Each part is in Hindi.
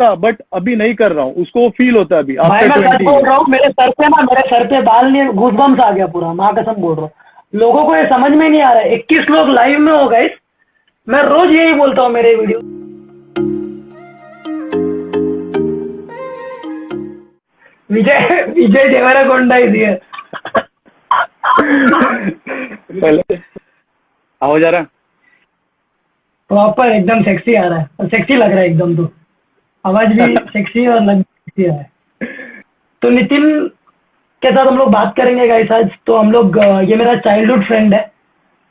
था, बट अभी नहीं कर रहा हूँ, उसको फील होता है अभी भाई आफ्टर मैं सच 20 बोल years। रहा हूँ, मेरे सर पे बाल नहीं, गूजबम्स आ गया पूरा, माँ कसम बोल रहा हूँ। लोगों को ये समझ में नहीं आ रहा है, 21 लोग लाइव में हो गए। मैं रोज यही बोलता हूँ मेरे video, Vijay Vijay Deverakonda is here. पहले आवाज आ रहा है? प्रॉपर एकदम सेक्सी आ रहा है, और सेक्सी लग रहा है एकदम, तो आवाज भी सेक्सी और लग सेक्सी आ रहा है। तो नितिन के साथ हम लोग बात करेंगे गाइस आज। तो हम लोग ये मेरा चाइल्डहुड फ्रेंड है,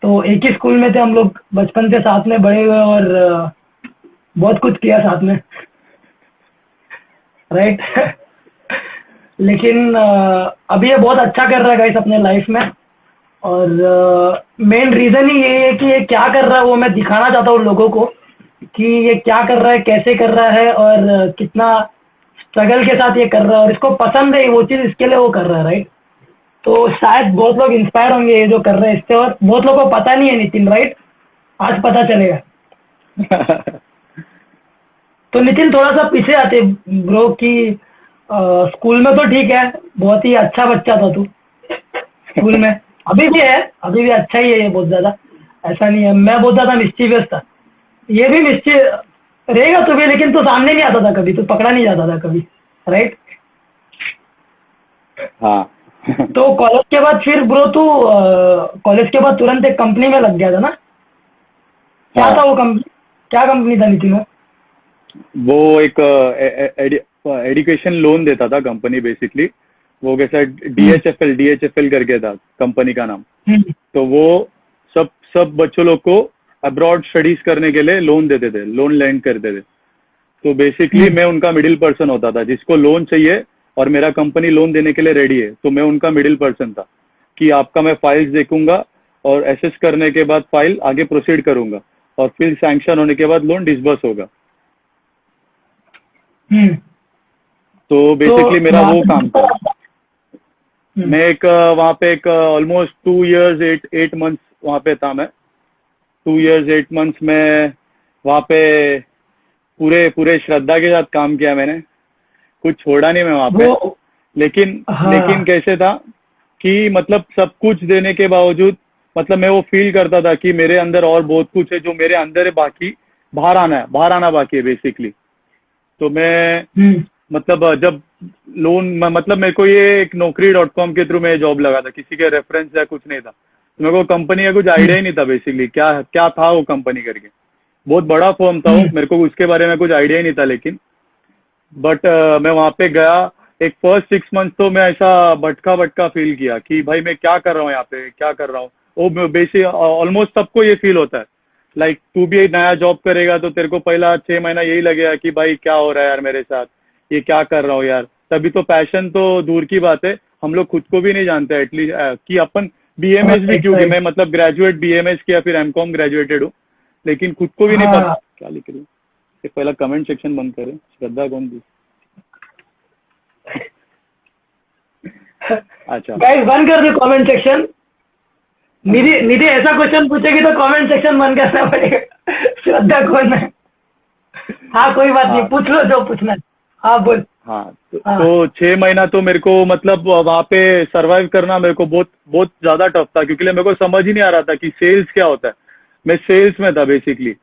तो एक ही स्कूल में थे हम लोग, बचपन से साथ में बड़े हुए और बहुत कुछ किया साथ में, राइट। लेकिन अभी ये बहुत अच्छा कर रहा है गाइस अपने लाइफ में, और मेन रीजन ही ये है कि ये क्या कर रहा है वो मैं दिखाना चाहता हूँ लोगों को, कि ये क्या कर रहा है, कैसे कर रहा है, और कितना स्ट्रगल के साथ ये कर रहा है, और इसको पसंद है वो चीज़, इसके लिए वो कर रहा है, राइट। तो शायद बहुत लोग इंस्पायर होंगे ये जो कर रहे हैं इससे, और बहुत लोगों को पता नहीं है नितिन, राइट। आज पता चलेगा। तो नितिन थोड़ा सा पीछे आते ब्रो, कि स्कूल में तो ठीक है, बहुत ही अच्छा बच्चा था तू स्कूल में, अभी भी है, अभी भी अच्छा ही है ये, बहुत ज़्यादा ऐसा नहीं है। मैं बहुत ज़्यादा मिस्चीवियस था, ये भी मिस्चीव रहेगा तू भी, लेकिन तू सामने नहीं आता था कभी, तू पकड़ा नहीं जाता था कभी, राइट। हाँ। तो कॉलेज के बाद फिर ब्रो तू कॉलेज के बाद तुरंत एक कंपनी में लग गया था ना? क्या हाँ, था वो कंपनी, क्या कंपनी था नितिन वो? वो एक एजुकेशन लोन देता था कंपनी बेसिकली। वो कैसा हम्म, डीएचएफएल करके था कंपनी का नाम। हम्म, तो वो सब सब बच्चों लोग को अब्रॉड स्टडीज करने के लिए लोन देते थे, लोन लैंड करते थे। तो बेसिकली हम्म, मैं उनका मिडिल पर्सन होता था, जिसको लोन चाहिए और मेरा कंपनी लोन देने के लिए रेडी है, तो मैं उनका मिडिल पर्सन था कि आपका मैं फाइल्स देखूंगा और एसेस करने के बाद फाइल आगे प्रोसीड करूंगा, और फिर सैंक्शन होने के बाद लोन डिसबर्स होगा। हम्म। तो तो बेसिकली मेरा वहाँ वो पे काम था। हम्म, मैं एक वहाँ पे एक ऑलमोस्ट 2 years 8 months वहाँ पे था मैं। 2 years 8 months में वहाँ पे पूरे पूरे श्रद्धा के साथ काम किया मैंने, कुछ छोड़ा नहीं मैं वहाँ पे। वो लेकिन लेकिन हाँ, कैसे था कि मतलब सब कुछ देने के बावजूद, मतलब मैं वो फील करता था कि मेरे अंदर और बहुत कुछ है जो मेरे अंदर है, बाकी बाहर आना बाकी है बेसिकली। तो मैं हम्म, मतलब जब लोन मतलब मेरे को ये एक naukri.com के थ्रू मैं जॉब लगा था, किसी के रेफरेंस या कुछ नहीं था। तो मेरे को कंपनी का कुछ आइडिया हम्म, ही नहीं था बेसिकली, क्या क्या था वो कंपनी करके। बहुत बड़ा फर्म था वो, हम्म, मेरे को उसके बारे में कुछ आइडिया ही नहीं था। लेकिन बट मैं वहाँ पे गया, एक फर्स्ट 6 months तो मैं ऐसा भटका भटका फील किया कि भाई मैं क्या कर रहा हूँ यहाँ पे, क्या कर रहा हूँ। वो बेसिक ऑलमोस्ट सबको ये फील होता है। लाइक तू भी एक नया जॉब करेगा तो तेरे को पहला 6 महीना यही लगेगा कि भाई क्या हो रहा है यार मेरे साथ, ये क्या कर रहा हूँ यार। तभी तो पैशन तो दूर की बात है, हम लोग खुद को भी नहीं जानते एटलीस्ट कि अपन बीएमएस भी राइट, क्यों कि राइट, मैं मतलब ग्रेजुएट बीएमएस किया फिर एमकॉम ग्रेजुएटेड हूँ, लेकिन खुद को भी नहीं पता हाँ। क्या लिख रही है। ये पहला कमेंट सेक्शन बंद करें, श्रद्धा कौन थी? अच्छा। गाइस बंद कर दो कमेंट सेक्शन। निधि निधि ऐसा क्वेश्चन पूछेगी तो कमेंट सेक्शन बंद करना पड़ेगा। श्रद्धा कौन है? हाँ कोई बात नहीं, हाँ। पूछ लो जो पूछना है। हाँ बोल। हाँ, हाँ, तो 6 महीना तो मेरे को मतलब वहाँ पे सरवाइव करना मेरे को बहुत बहुत ज्यादा टफ था, क्योंकि मेरे को समझ ही नहीं आ रहा था कि सेल्स क्या होता है। मैं सेल्स में था बेसिकली।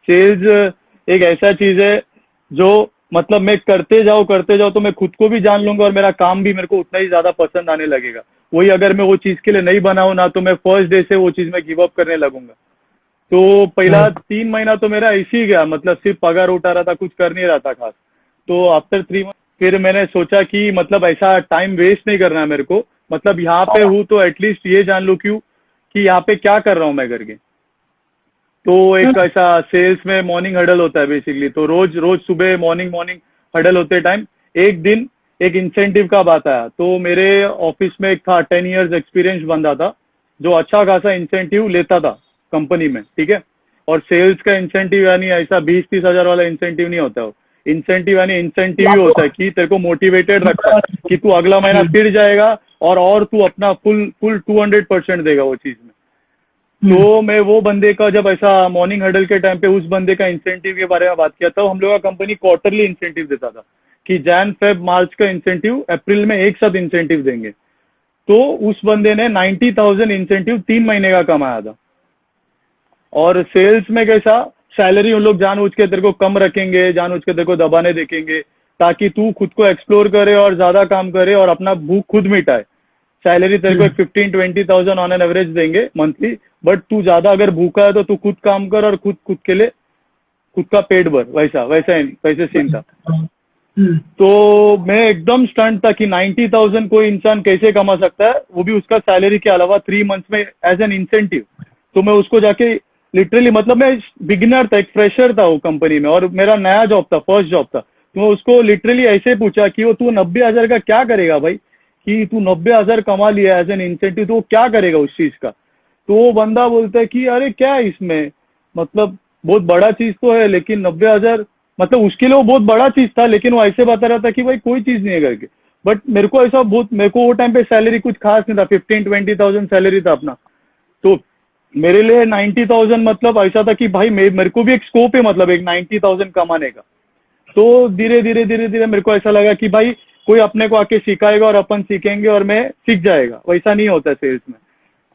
सेल्स एक ऐसा चीज है जो मतलब मैं करते जाओ तो मैं खुद को भी जान लूंगा और मेरा काम भी मेरे को उतना ही ज्यादा पसंद आने लगेगा। वही अगर मैं वो चीज के लिए नहीं बनाऊं ना, तो मैं फर्स्ट डे से वो चीज में गिव अप करने लगूंगा। तो पहला राइट, 3 महीना तो मेरा ऐसे ही गया, मतलब सिर्फ पगार उठा रहा था, कुछ कर नहीं रहा था खास। तो आफ्टर 3 मंथ फिर मैंने सोचा कि मतलब ऐसा टाइम वेस्ट नहीं करना है मेरे को, मतलब यहाँ पे हूँ तो एटलीस्ट ये जान लूँ क्यों कि यहाँ पे क्या कर रहा हूँ मैं करके। तो एक ऐसा सेल्स में मॉर्निंग हडल होता है बेसिकली, तो रोज रोज सुबह मॉर्निंग मॉर्निंग हडल होते टाइम एक दिन एक इंसेंटिव का बात आया। तो मेरे ऑफिस में एक था 10 years एक्सपीरियंस बंदा था, जो अच्छा खासा इंसेंटिव लेता था कंपनी में, ठीक है। और सेल्स का इंसेंटिव यानी ऐसा 20-30 हजार वाला इंसेंटिव नहीं होता। वो इंसेंटिव यानी इंसेंटिव ही होता है कि तेरे को मोटिवेटेड रखता है कि तू अगला महीना फिर जाएगा और तू अपना फुल फुल 200% देगा वो चीज में। तो मैं वो बंदे का जब ऐसा मॉर्निंग हडल के टाइम पे उस बंदे का इंसेंटिव के बारे में बात किया था, हम लोग का कंपनी क्वार्टरली इंसेंटिव देता था कि जैन फेब मार्च का इंसेंटिव अप्रैल में एक साथ इंसेंटिव देंगे। तो उस बंदे ने 90,000 इंसेंटिव 3 महीने का कमाया था। और सेल्स में कैसा, सैलरी उन लोग जानबूझ के तेरे को कम रखेंगे, जानबूझ के तेरे को दबाने देखेंगे ताकि तू खुद को एक्सप्लोर करे और ज्यादा काम करे और अपना भूख खुद मिटाए। सैलरी तेरे को 15-20,000 ऑन एन एवरेज देंगे मंथली, बट तू ज्यादा अगर भूखा है तो तू खुद काम कर और खुद खुद के लिए खुद का पेट भर, वैसा वैसा वैसे सीन था। तो मैं एकदम स्टंट था कि 90,000 कोई इंसान कैसे कमा सकता है, वो भी उसका सैलरी के अलावा 3 मंथ्स में एज एन इंसेंटिव। तो मैं उसको जाके लिटरली, मतलब मैं बिगिनर था, एक फ्रेशर था वो कंपनी में और मेरा नया जॉब था, फर्स्ट जॉब था। तो मैं उसको लिटरली ऐसे पूछा कि वो तू 90,000 का क्या करेगा भाई, कि तू 90,000 कमा लिया एज एन इंसेंटिव, तो वो क्या करेगा उस चीज का। तो वो बंदा बोलता है कि अरे क्या है इसमें, मतलब बहुत बड़ा चीज तो है लेकिन 90,000, मतलब उसके लिए वो बहुत बड़ा चीज था, लेकिन वो ऐसे बता रहा था कि भाई कोई चीज नहीं है करके। बट मेरे को ऐसा बहुत, मेरे को वो टाइम पे सैलरी कुछ खास नहीं था, 15-20,000 सैलरी था अपना। तो मेरे लिए 90,000 मतलब ऐसा था कि भाई मेरे को भी एक स्कोप है, मतलब एक 90,000 कमाने का। तो धीरे धीरे मेरे को ऐसा लगा कि भाई कोई अपने को आके सिखाएगा और अपन सीखेंगे और मैं सीख जाएगा, वैसा नहीं होता सेल्स में।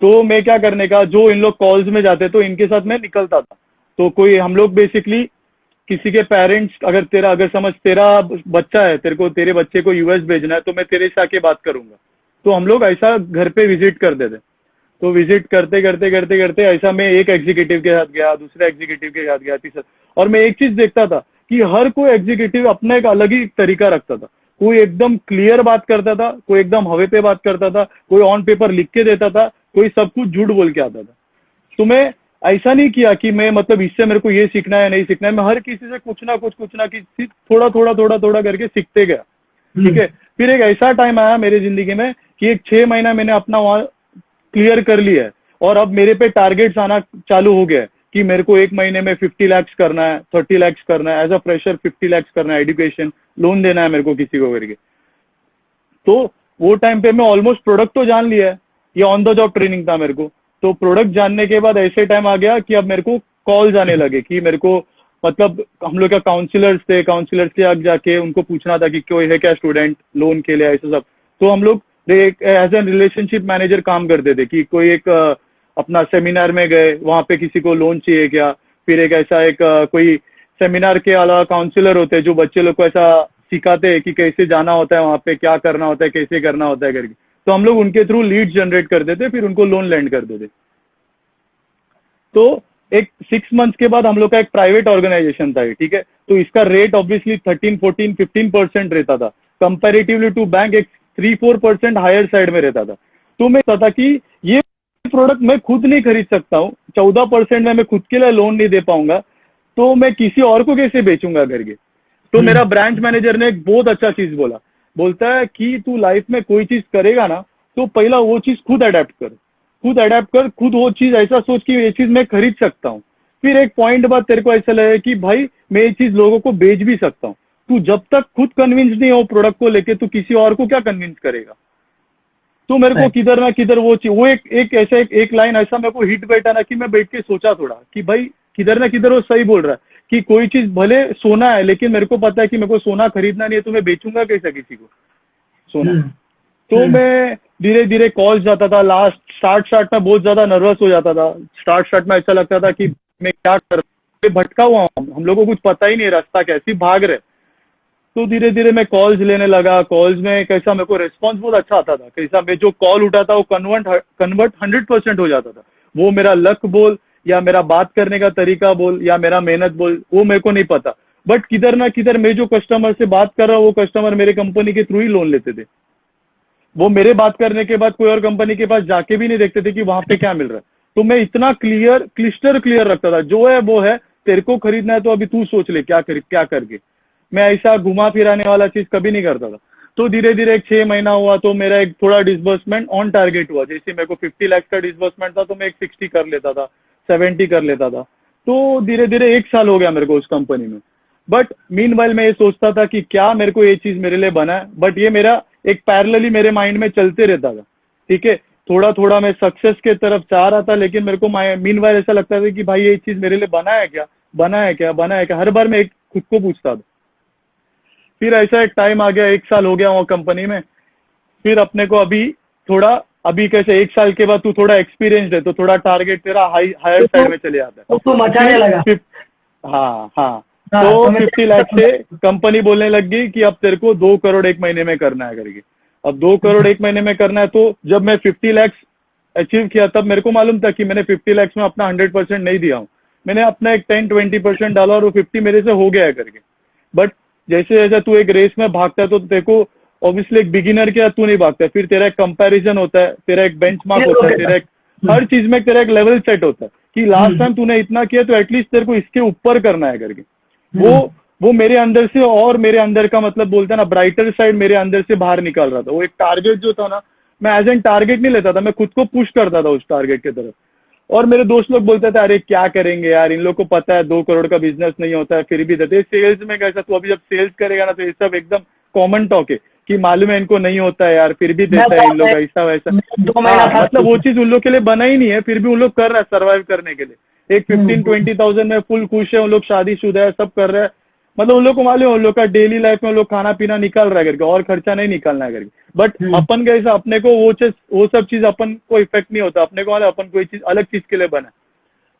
तो मैं क्या करने का, जो इन लोग कॉल्स में जाते तो इनके साथ मैं निकलता था। तो कोई हम लोग बेसिकली किसी के पेरेंट्स, अगर समझ तेरा बच्चा है, तेरे को तेरे बच्चे को यूएस भेजना है, तो मैं तेरे से आके बात करूंगा। तो हम लोग ऐसा घर पे विजिट करते थे। तो विजिट करते करते करते करते ऐसा मैं एक एग्जीक्यूटिव के साथ गया, दूसरे एग्जीक्यूटिव के साथ गया, तीसरा। और मैं एक चीज देखता था कि हर कोई एग्जीक्यूटिव अपना एक अलग ही तरीका रखता था। कोई एकदम क्लियर बात करता था, कोई एकदम हवे पे बात करता था, कोई ऑन पेपर लिख के देता था, कोई सब कुछ झूठ बोल के आता था। तो मैं ऐसा नहीं किया कि मैं मतलब इससे मेरे को ये सीखना है नहीं सीखना है, मैं हर किसी से कुछ ना कुछ थोड़ा करके सीखते गया। ठीक है। फिर एक ऐसा टाइम आया मेरी जिंदगी में कि एक 6 महीना मैंने अपना वहां क्लियर कर लिया है और अब मेरे पे टारगेट्स आना चालू हो गया है कि मेरे को 1 महीने में 50 lakhs करना है, 30 lakhs करना है, एज अ फ्रेशर 50 lakhs करना है, एजुकेशन लोन देना है मेरे को किसी को करके। तो वो टाइम पे मैं ऑलमोस्ट प्रोडक्ट तो जान लिया है, ये ऑन द जॉब ट्रेनिंग था मेरे को। तो प्रोडक्ट जानने के बाद ऐसे टाइम आ गया कि अब मेरे को कॉल्स आने लगे कि मेरे को, मतलब हम लोग का काउंसलर्स थे, काउंसलर्स के आगे जाके उनको पूछना था कि कोई है क्या स्टूडेंट लोन के लिए, ऐसा सब। तो हम लोग एज एन रिलेशनशिप मैनेजर काम करते थे कि कोई एक अपना सेमिनार में गए, वहां पे किसी को लोन चाहिए क्या। फिर एक ऐसा एक कोई सेमिनार के अलावा काउंसलर होते हैं जो बच्चे लोग को ऐसा सिखाते हैं कि कैसे जाना होता है वहां पे, क्या करना होता है, कैसे करना होता है करके। तो हम लोग उनके थ्रू लीड जनरेट करते थे, फिर उनको लोन लैंड करते थे। तो एक 6 मंथ्स के बाद हम लोग का एक प्राइवेट ऑर्गेनाइजेशन था, ठीक है। तो इसका रेट ऑब्वियसली 13-14-15% रहता था, कंपेरेटिवली टू बैंक एक 3-4% हायर साइड में रहता था। तो मैं कहता था कि ये प्रोडक्ट मैं खुद नहीं खरीद सकता हूँ, 14% में मैं खुद के लिए लोन नहीं दे पाऊंगा, तो मैं किसी और को कैसे बेचूंगा करके। तो मेरा ब्रांच मैनेजर ने एक बहुत अच्छा चीज बोला, बोलता है कि तू लाइफ में कोई चीज करेगा ना, तो पहला वो चीज खुद अडेप्ट कर, खुद वो चीज ऐसा सोच कि ये चीज मैं खरीद सकता हूँ। फिर एक पॉइंट बाद तेरे को ऐसा लगे कि भाई मैं ये चीज लोगों को बेच भी सकता हूँ। तू जब तक खुद कन्विंस नहीं हो प्रोडक्ट को लेके, तू किसी और को क्या कन्विंस करेगा। तो मेरे को किधर ना किधर वो एक ऐसा एक लाइन ऐसा मेरे को हिट बैठा ना कि मैं बैठ के सोचा थोड़ा कि भाई किधर ना किधर वो सही बोल रहा है कि कोई चीज भले सोना है, लेकिन मेरे को पता है कि मेरे को सोना खरीदना नहीं है, तो मैं बेचूंगा कैसा किसी को सोना। तो मैं धीरे धीरे कॉल्स जाता था, स्टार्ट में बहुत ज्यादा नर्वस हो जाता था। स्टार्ट में ऐसा लगता था कि मैं क्या कर, भटका हुआ हूँ, हम लोगों को कुछ पता ही नहीं रास्ता कैसी भाग रहे। तो धीरे धीरे मैं कॉल्स लेने लगा। कॉल्स में कैसा मेरे को रिस्पॉन्स बहुत अच्छा आता था, कैसा मैं जो कॉल उठाता वो कन्वर्ट 100% हो जाता था। वो मेरा लक बोल या मेरा बात करने का तरीका बोल या मेरा मेहनत बोल, वो मेरे को नहीं पता, बट किधर ना किधर मैं जो कस्टमर से बात कर रहा हूँ वो कस्टमर मेरे कंपनी के थ्रू ही लोन लेते थे। वो मेरे बात करने के बाद कोई और कंपनी के पास जाके भी नहीं देखते थे कि वहां पे क्या मिल रहा है। तो मैं इतना क्लिस्टर क्लियर रखता था, जो है वो है, तेरे को खरीदना है तो अभी तू सोच ले क्या करके। मैं ऐसा घुमा फिराने वाला चीज कभी नहीं करता था। तो धीरे धीरे एक 6 महीना हुआ तो मेरा एक थोड़ा डिसबर्समेंट ऑन टारगेट हुआ। जैसे मेरे को 50 लाख का डिसबर्समेंट था तो मैं एक 60 कर लेता था, 70 कर लेता था। तो धीरे धीरे 1 साल हो गया मेरे को उस कंपनी में। बट मीनवाइल मैं ये सोचता था कि क्या मेरे को ये चीज मेरे लिए बना है, बट ये मेरा एक पैरेलली मेरे माइंड में चलते रहता था। ठीक है। थोड़ा थोड़ा मैं सक्सेस के तरफ चाह रहा था, लेकिन मेरे को मीनवाइल ऐसा लगता था कि भाई ये चीज मेरे लिए बना है क्या, बना है क्या, बना है क्या, हर बार मैं एक खुद को पूछता था। फिर ऐसा एक टाइम आ गया, 1 साल हो गया वहाँ कंपनी में। फिर अपने को अभी थोड़ा, अभी कैसे 1 साल के बाद तू थोड़ा एक्सपीरियंस है तो थोड़ा टारगेट तेरा हायर साइड में चले जाता है। तो मचाने लगा। हाँ हाँ। हाँ, तो तो मैं 50 लाख से कंपनी बोलने लग गई कि अब तेरे को 2 करोड़ 1 महीने में करना है करके। अब 2 करोड़ 1 महीने में करना है, तो जब मैं 50 लाख अचीव किया तब मेरे को मालूम था कि मैंने 50 लाख में अपना 100% नहीं दिया हूँ। मैंने अपना एक 10-20% डाला और वो 50 मेरे से हो गया है करके। बट जैसे जैसे तू एक रेस में भागता है तो तेरे को ऑब्वियसली एक बिगिनर के साथ तू नहीं भागता, फिर तेरा एक कंपैरिजन होता है, तेरा एक बेंचमार्क होता है, तेरा एक हर चीज में तेरा एक लेवल सेट होता है कि लास्ट टाइम तूने इतना किया तो एटलीस्ट तेरे को इसके ऊपर करना है करके। वो मेरे अंदर से, और मेरे अंदर का मतलब बोलते हैं ना ब्राइटर साइड मेरे अंदर से बाहर निकल रहा था। वो एक टारगेट जो था ना, मैं एज एन टारगेट नहीं लेता था, मैं खुद को पुश करता था उस टारगेट की तरफ। और मेरे दोस्त लोग बोलते थे अरे क्या करेंगे यार, इन लोग को पता है 2 करोड़ का बिजनेस नहीं होता है, फिर भी देते। सेल्स में कैसा, तू अभी जब सेल्स करेगा ना तो ये सब एकदम कॉमन टॉक है कि मालूम है इनको नहीं होता है यार, फिर भी देता है इन लोग ऐसा वैसा। 2 महीना हाँ, मतलब वो चीज उन लोग के लिए बना ही नहीं है, फिर भी उन लोग कर रहे हैं सर्वाइव करने के लिए। एक 15-20,000 में फुल खुश है, उन लोग शादीशुदा है, सब कर रहे हैं। मतलब उन लोग को मालूम है उन लोग का डेली लाइफ में उन लोग खाना पीना निकाल रहा है करके, और खर्चा नहीं निकालना है करके। बट अपन कैसा, अपने को वो सब चीज अपन को इफेक्ट नहीं होता, अपने को मालूम अपन कोई चीज अलग चीज के लिए बना।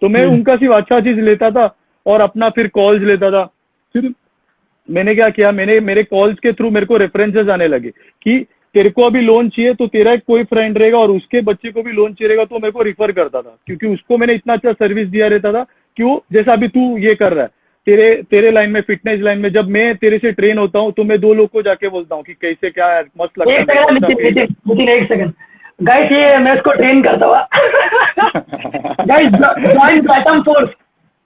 तो मैं उनका सिर्फ अच्छा चीज लेता था और अपना फिर कॉल्स लेता था। फिर मैंने क्या किया, मेरे कॉल्स के थ्रू मेरे को रेफरेंसेस आने लगे कि तेरे को अभी लोन चाहिए तो तेरा एक कोई फ्रेंड रहेगा और उसके बच्चे को भी लोन चाहिएगा, तो मेरे को रिफर करता था, क्योंकि उसको मैंने इतना अच्छा सर्विस दिया रहता था कि वो जैसा अभी तू ये कर रहा है तेरे लाइन में, फिटनेस लाइन में, जब मैं तेरे से ट्रेन होता हूँ तो मैं 2 लोग को जाके बोलता हूँ कि कैसे क्या है, मस्त लगता एक है। सेकंड नितिन, एक सेकंड गाइस, ये मैं इसको ट्रेन करता हुआ गाइस, जॉइन प्लेटफॉर्म फोर्स।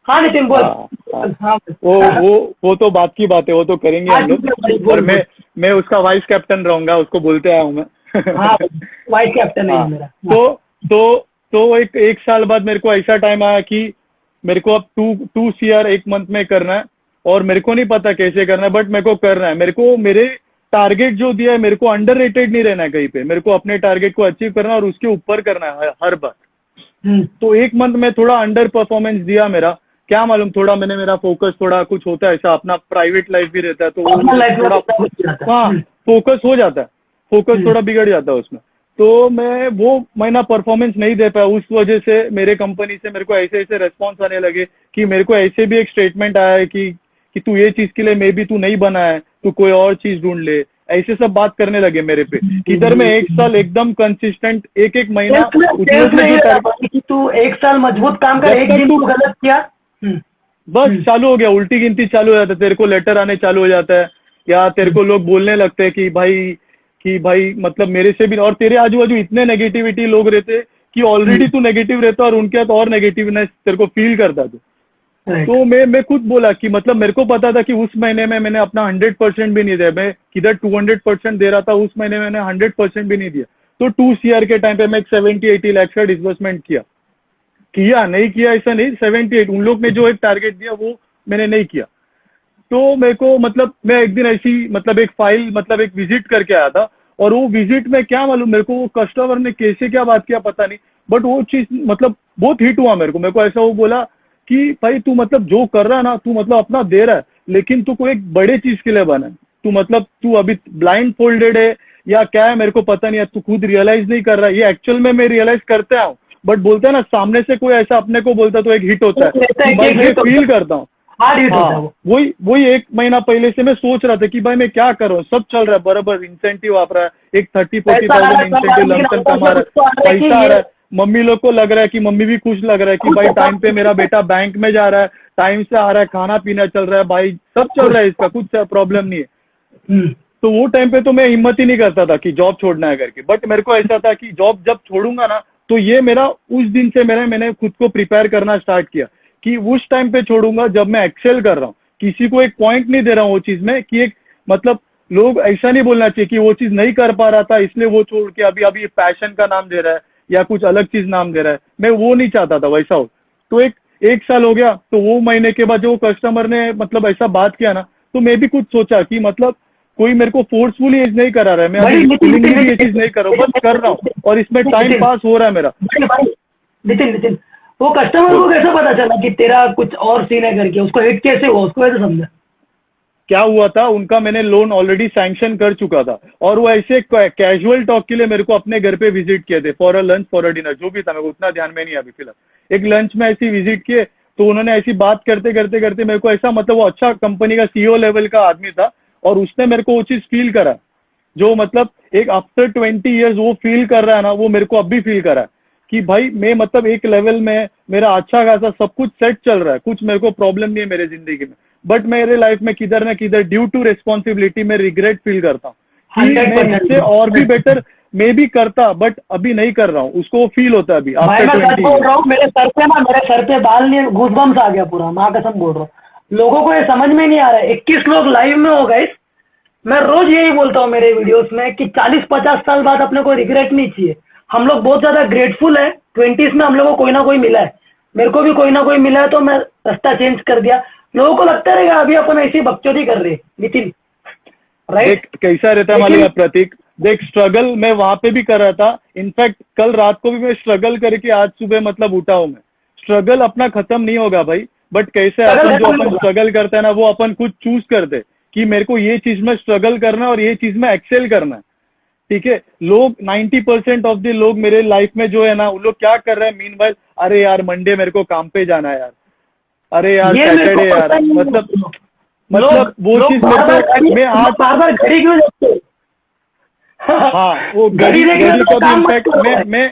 हाँ नितिन बोल। हाँ वो तो बात की बात है, वो तो करेंगे हम लोग। और मैं उसका वाइस कैप्टन रहूंगा, उसको बोलते आया हूँ मैं। हाँ, वाइस कैप्टन है मेरा। तो एक साल बाद मेरे को ऐसा टाइम आया कि मेरे को अब 2 CR 1 मंथ में करना है, और मेरे को नहीं पता कैसे करना है, बट मेरे को करना है। मेरे टारगेट जो दिया है, मेरे को अंडर रेटेड नहीं रहना है कहीं पे, मेरे को अपने टारगेट को अचीव करना और उसके ऊपर करना है हर बार। तो 1 मंथ में थोड़ा अंडर परफॉर्मेंस दिया मेरा, क्या मालूम, थोड़ा मेरा फोकस थोड़ा कुछ होता है ऐसा, अपना प्राइवेट लाइफ भी रहता है तो थोड़ा हाँ फोकस हो जाता है, फोकस थोड़ा बिगड़ जाता है उसमें। तो मैं वो महीना परफॉर्मेंस नहीं दे पाया, उस वजह से मेरे कंपनी से मेरे को ऐसे ऐसे रेस्पॉन्स आने लगे कि मेरे को ऐसे भी एक स्टेटमेंट आया है कि तू ये चीज के लिए मे बी तू नहीं बना है, तू कोई और चीज ढूंढ ले, ऐसे सब बात करने लगे मेरे पे। इधर मैं 1 साल एकदम कंसिस्टेंट, एक महीना कि तू 1 साल मजबूत काम कर, एक दिन तू गलत किया बस चालू हो गया, उल्टी गिनती चालू हो जाता है, तेरे को लेटर आने चालू हो जाता है, या तेरे को लोग बोलने लगते हैं कि भाई मतलब मेरे से भी, और तेरे आजू बाजू इतने नेगेटिविटी लोग रहते कि ऑलरेडी तू नेगेटिव रहता और उनके साथ और नेगेटिवनेस तेरे को फील करता तू। तो मैं खुद बोला कि मतलब मेरे को पता था कि उस महीने में मैंने अपना 100% भी नहीं दिया, मैं किधर 200% दे रहा था, उस महीने में मैंने 100% भी नहीं दिया। तो 2 CR के टाइम पे मैं 70-80 लाख का डिसबर्समेंट किया नहीं किया ऐसा नहीं, 78 उन लोग ने जो एक टारगेट दिया वो मैंने नहीं किया। तो मेरे को मतलब मैं एक दिन ऐसी मतलब एक फाइल मतलब एक विजिट करके आया था, और वो विजिट में क्या मालूम मेरे को वो कस्टमर ने कैसे क्या बात किया पता नहीं, बट वो चीज मतलब बहुत हिट हुआ मेरे को ऐसा वो बोला कि भाई तू मतलब जो कर रहा है ना, तू मतलब अपना दे रहा है, लेकिन तू कोई एक बड़े चीज के लिए बना है, तू मतलब तू अभी ब्लाइंड फोल्डेड है या क्या है मेरे को पता नहीं है, तू खुद रियलाइज नहीं कर रहा है। ये एक्चुअल में मैं रियलाइज करते आऊँ, बट बोलते हैं ना सामने से कोई ऐसा अपने को बोलता तो एक हिट होता है, भाई मैं फील करता हूँ। हाँ, वही 1 महीना पहले से मैं सोच रहा था कि भाई मैं क्या कर रहा हूँ, सब चल रहा है बराबर, इंसेंटिव आ रहा है, एक 30-40,000 इंसेंटिव लमसम कमा रहा है, पैसा आ रहा है, मम्मी लोग को लग रहा है कि मम्मी भी खुश लग रहा है कि भाई टाइम पे मेरा बेटा बैंक में जा रहा है, टाइम से आ रहा है, खाना पीना चल रहा है, भाई सब चल रहा है, इसका कुछ प्रॉब्लम नहीं है। तो वो टाइम पे तो मैं हिम्मत ही नहीं करता था कि जॉब छोड़ना है करके, बट मेरे को ऐसा था कि जॉब जब छोड़ूंगा ना तो ये मेरा उस दिन से मैंने खुद को प्रिपेयर करना स्टार्ट किया कि उस टाइम पे छोड़ूंगा जब मैं एक्सेल कर रहा हूँ, किसी को एक पॉइंट नहीं दे रहा हूँ वो चीज में कि एक मतलब लोग ऐसा नहीं बोलना चाहिए कि वो चीज नहीं कर पा रहा था इसलिए वो छोड़ के अभी पैशन का नाम दे रहा है या कुछ अलग चीज नाम दे रहा है, मैं वो नहीं चाहता था वैसा हो। तो एक साल हो गया, तो वो महीने के बाद जो कस्टमर ने मतलब ऐसा बात किया ना, तो मैं भी कुछ सोचा कि मतलब कोई मेरे को फोर्सफुली एज नहीं करा रहा है, मैं भाई, अभी नितिन, willingly नितिन, ये चीज नहीं कर रहा हूँ, बस कर रहा हूँ और इसमें टाइम नितिन, पास हो रहा है मेरा। भाई, नितिन, नितिन, वो कस्टमर को कैसे पता चला कि तेरा कुछ और सीन है करके? उसको हिट कैसे हुआ, उसको कैसे समझा? क्या हुआ था, उनका मैंने लोन ऑलरेडी सैंक्शन कर चुका था और वो ऐसे कैजुअल टॉक के लिए मेरे को अपने घर पे विजिट किए थे, for a lunch for a dinner, जो भी था मेरे को उतना ध्यान में नहीं है अभी फिलहाल। एक लंच में ऐसी विजिट किए तो उन्होंने ऐसी बात करते करते करते मेरे को ऐसा, मतलब वो अच्छा कंपनी का सीईओ लेवल का आदमी था और उसने मेरे को वो चीज फील करा, जो मतलब एक आफ्टर 20 years वो फील कर रहा है ना, वो मेरे को अब भी फील करा है कि भाई मैं मतलब एक लेवल में मेरा अच्छा खासा सब कुछ सेट चल रहा है, कुछ मेरे को प्रॉब्लम नहीं है मेरे जिंदगी में, बट मेरे लाइफ में किधर ना किधर ड्यू टू रिस्पॉन्सिबिलिटी में रिग्रेट फील करता हूँ कि मैं 100%। इससे और भी बेटर मैं भी करता, बट अभी नहीं कर रहा हूँ, उसको फील होता है अभी भाई आफ्टर मैं सच 20 बोल years। रहा हूँ, मेरे सर पे बाल नहीं, गूजबम्स आ गया पूरा, माँ कसम बोल रहा हूँ। लोगों को ये समझ में नहीं आ रहा है। 21 लोग लाइव में हो गए। मैं रोज यही बोलता हूँ मेरे वीडियोस में कि 40-50 साल बाद अपने को रिग्रेट नहीं चाहिए। हम लोग बहुत ज्यादा ग्रेटफुल है। 20s में हम लोग को कोई ना कोई मिला है, मेरे को भी कोई ना कोई मिला है, तो मैं रास्ता चेंज कर दिया। लोगों को लगता रहेगा अभी अपन ऐसी बकचोदी कर रहे हैं, नितिन, देख राइट? कैसा रहता है मालूम लेकिन है प्रतीक, देख स्ट्रगल मैं वहां पे भी कर रहा था, इनफैक्ट कल रात को भी मैं स्ट्रगल करके आज सुबह मतलब उठा हूं मैं। स्ट्रगल अपना खत्म नहीं होगा भाई, बट कैसे स्ट्रगल अपन जो खत्म नहीं अपन होगा। स्ट्रगल करते हैं ना, वो अपन खुद चूज करते कि मेरे को ये चीज में स्ट्रगल करना है और ये चीज में एक्सेल करना है। ठीक है, लोग 90% ऑफ द लोग मेरे लाइफ में जो है ना, वो लोग क्या कर रहे हैं मीनवाइल, अरे यार मंडे मेरे को काम पे जाना है यार, अरे यार ये मेरे को सैटरडे यार, पता ही नहीं मतलब है। लोग मतलब वो लोग चीज बार मेरे बार को मैं आज, बार बार घड़ी क्यों देखते? हाँ वो घड़ी घड़ी देखने घड़ी से का भी काम मत इम्पैक्ट, करो मैं भाई। मैं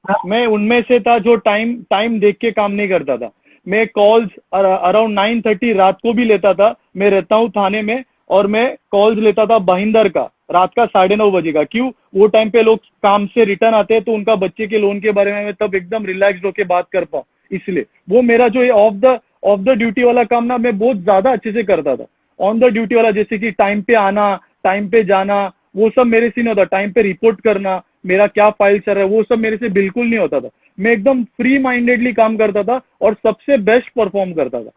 हाँ, मैं उनमें से था जो टाइम टाइम देख के काम नहीं करता था। मैं कॉल्स अराउंड 9:30 रात को भी लेता था, मैं रहता हूँ थाने में, और मैं कॉल्स लेता था भाईंदर का रात का 9:30 बजे का। क्यों? वो टाइम पे लोग काम से रिटर्न आते हैं तो उनका बच्चे के लोन के बारे में मैं तब एकदम रिलैक्स होके बात कर पाऊँ, इसलिए वो मेरा जो ये ऑफ द ड्यूटी वाला काम ना, मैं बहुत ज्यादा अच्छे से करता था। ऑन द ड्यूटी वाला जैसे कि टाइम पे आना, टाइम पे जाना, वो सब मेरे से नहीं होता। टाइम पे रिपोर्ट करना, मेरा क्या फाइल चल रहा है, वो सब मेरे से बिल्कुल नहीं होता था। मैं एकदम फ्री माइंडेडली काम करता था और सबसे बेस्ट परफॉर्म करता था।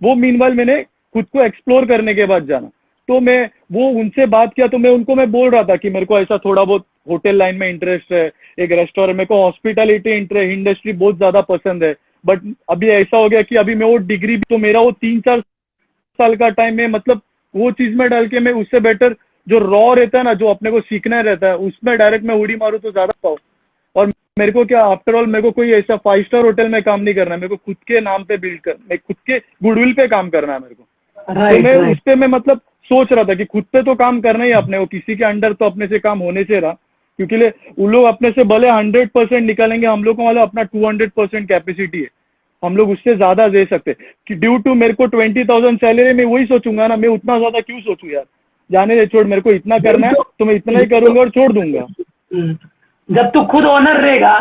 वो मीनवाइल मैंने खुद को एक्सप्लोर करने के बाद जाना, तो मैं वो उनसे बात किया तो मैं बोल रहा था कि मेरे को ऐसा थोड़ा बहुत होटल लाइन में इंटरेस्ट है, एक रेस्टोरेंट, मेरे को हॉस्पिटैलिटी इंडस्ट्री बहुत ज्यादा पसंद है। बट अभी ऐसा हो गया कि अभी मैं वो डिग्री, तो मेरा वो 3-4 साल का टाइम है, मतलब वो चीज में डाल के मैं उससे बेटर जो रॉ रहता है ना, जो अपने को सीखना रहता है, उसमें डायरेक्ट मैं उड़ी मारूं तो ज्यादा पाऊँ। और मेरे को क्या, आफ्टर ऑल मेरे को कोई ऐसा 5 स्टार होटल में काम नहीं करना है, मेरे को खुद के नाम पे बिल्ड कर, मैं खुद के गुडविल पे काम करना है मेरे को। तो राइट, मैं उस राइट। पे मैं मतलब सोच रहा था कि खुद पे तो काम करना ही है अपने को, किसी के अंडर तो अपने से काम होने से रहा, क्योंकि उन लोग अपने से भले 100% निकालेंगे, हम लोग को वाला अपना 200% कैपेसिटी है, हम लोग उससे ज्यादा दे सकते हैं। कि ड्यू टू मेरे को 20,000 सैलरी, मैं वही सोचूंगा ना, मैं उतना ज्यादा क्यों सोचूं यार, जाने दे, छोड़, मेरे को इतना करना है तो मैं इतना ही करूंगा और छोड़ दूंगा। हम्म, जब तू खुद ओनर रहेगा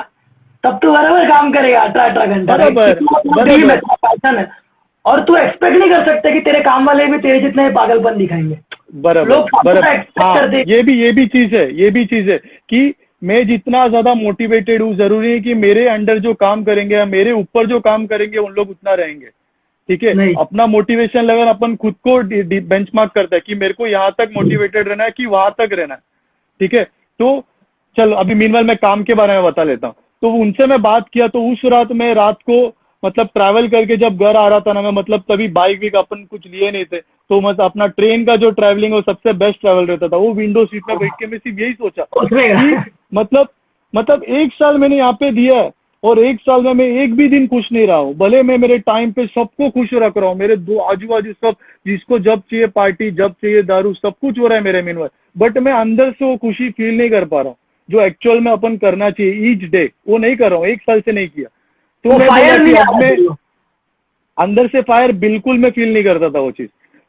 तब तू बराबर काम करेगा 18-18 घंटा, राइट? बराबर, क्योंकि वो तेरा ड्रीम है, बराबर। तेरा पैशन है। और तू एक्सपेक्ट नहीं कर सकते कि तेरे काम वाले भी तेरे जितना ही पागलपन दिखाएंगे। बराबर, लोग बराबर। एक्सपेक्ट हाँ, करते हैं। ये भी चीज है, ये भी चीज है कि मैं जितना ज्यादा मोटिवेटेड हूँ, जरूरी है कि मेरे अंडर जो काम करेंगे या मेरे ऊपर जो काम करेंगे उन लोग उतना रहेंगे। ठीक है, नहीं, अपना मोटिवेशन लेवल अपन खुद को बेंचमार्क करता है कि मेरे को यहाँ तक मोटिवेटेड रहना है कि वहां तक रहना है। ठीक है, तो चलो अभी मीनवाइल मैं काम के बारे में बता लेता हूँ। तो उनसे मैं बात किया, तो उस रात में रात को मतलब ट्रैवल करके जब घर आ रहा था ना मैं, मतलब तभी बाइक भी अपन कुछ लिए नहीं थे, तो मतलब अपना ट्रेन का जो ट्रैवलिंग वो सबसे बेस्ट ट्रैवल रहता था, वो विंडो सीट में बैठ के मैं सिर्फ यही सोचा उसमें कि मतलब 1 साल मैंने यहाँ पे दिया है और 1 साल में मैं एक भी दिन खुश नहीं रहा हूँ। भले मैं मेरे टाइम पे सबको खुश रख रहा हूँ, मेरे दो आजू बाजू सब, जिसको जब चाहिए पार्टी, जब चाहिए दारू, सब कुछ हो रहा है मेरे मीनवाइल, बट मैं अंदर से वो खुशी फील नहीं कर पा रहा हूँ जो एक्चुअल में अपन करना चाहिए ईच डे, वो नहीं कर रहा हूँ, 1 साल से नहीं किया। तो वो मैं बोला फायर कि नहीं आ अब रहा मैं तेरे को। अंदर से फायर बिल्कुल मैं फील नहीं करता था वो चीज।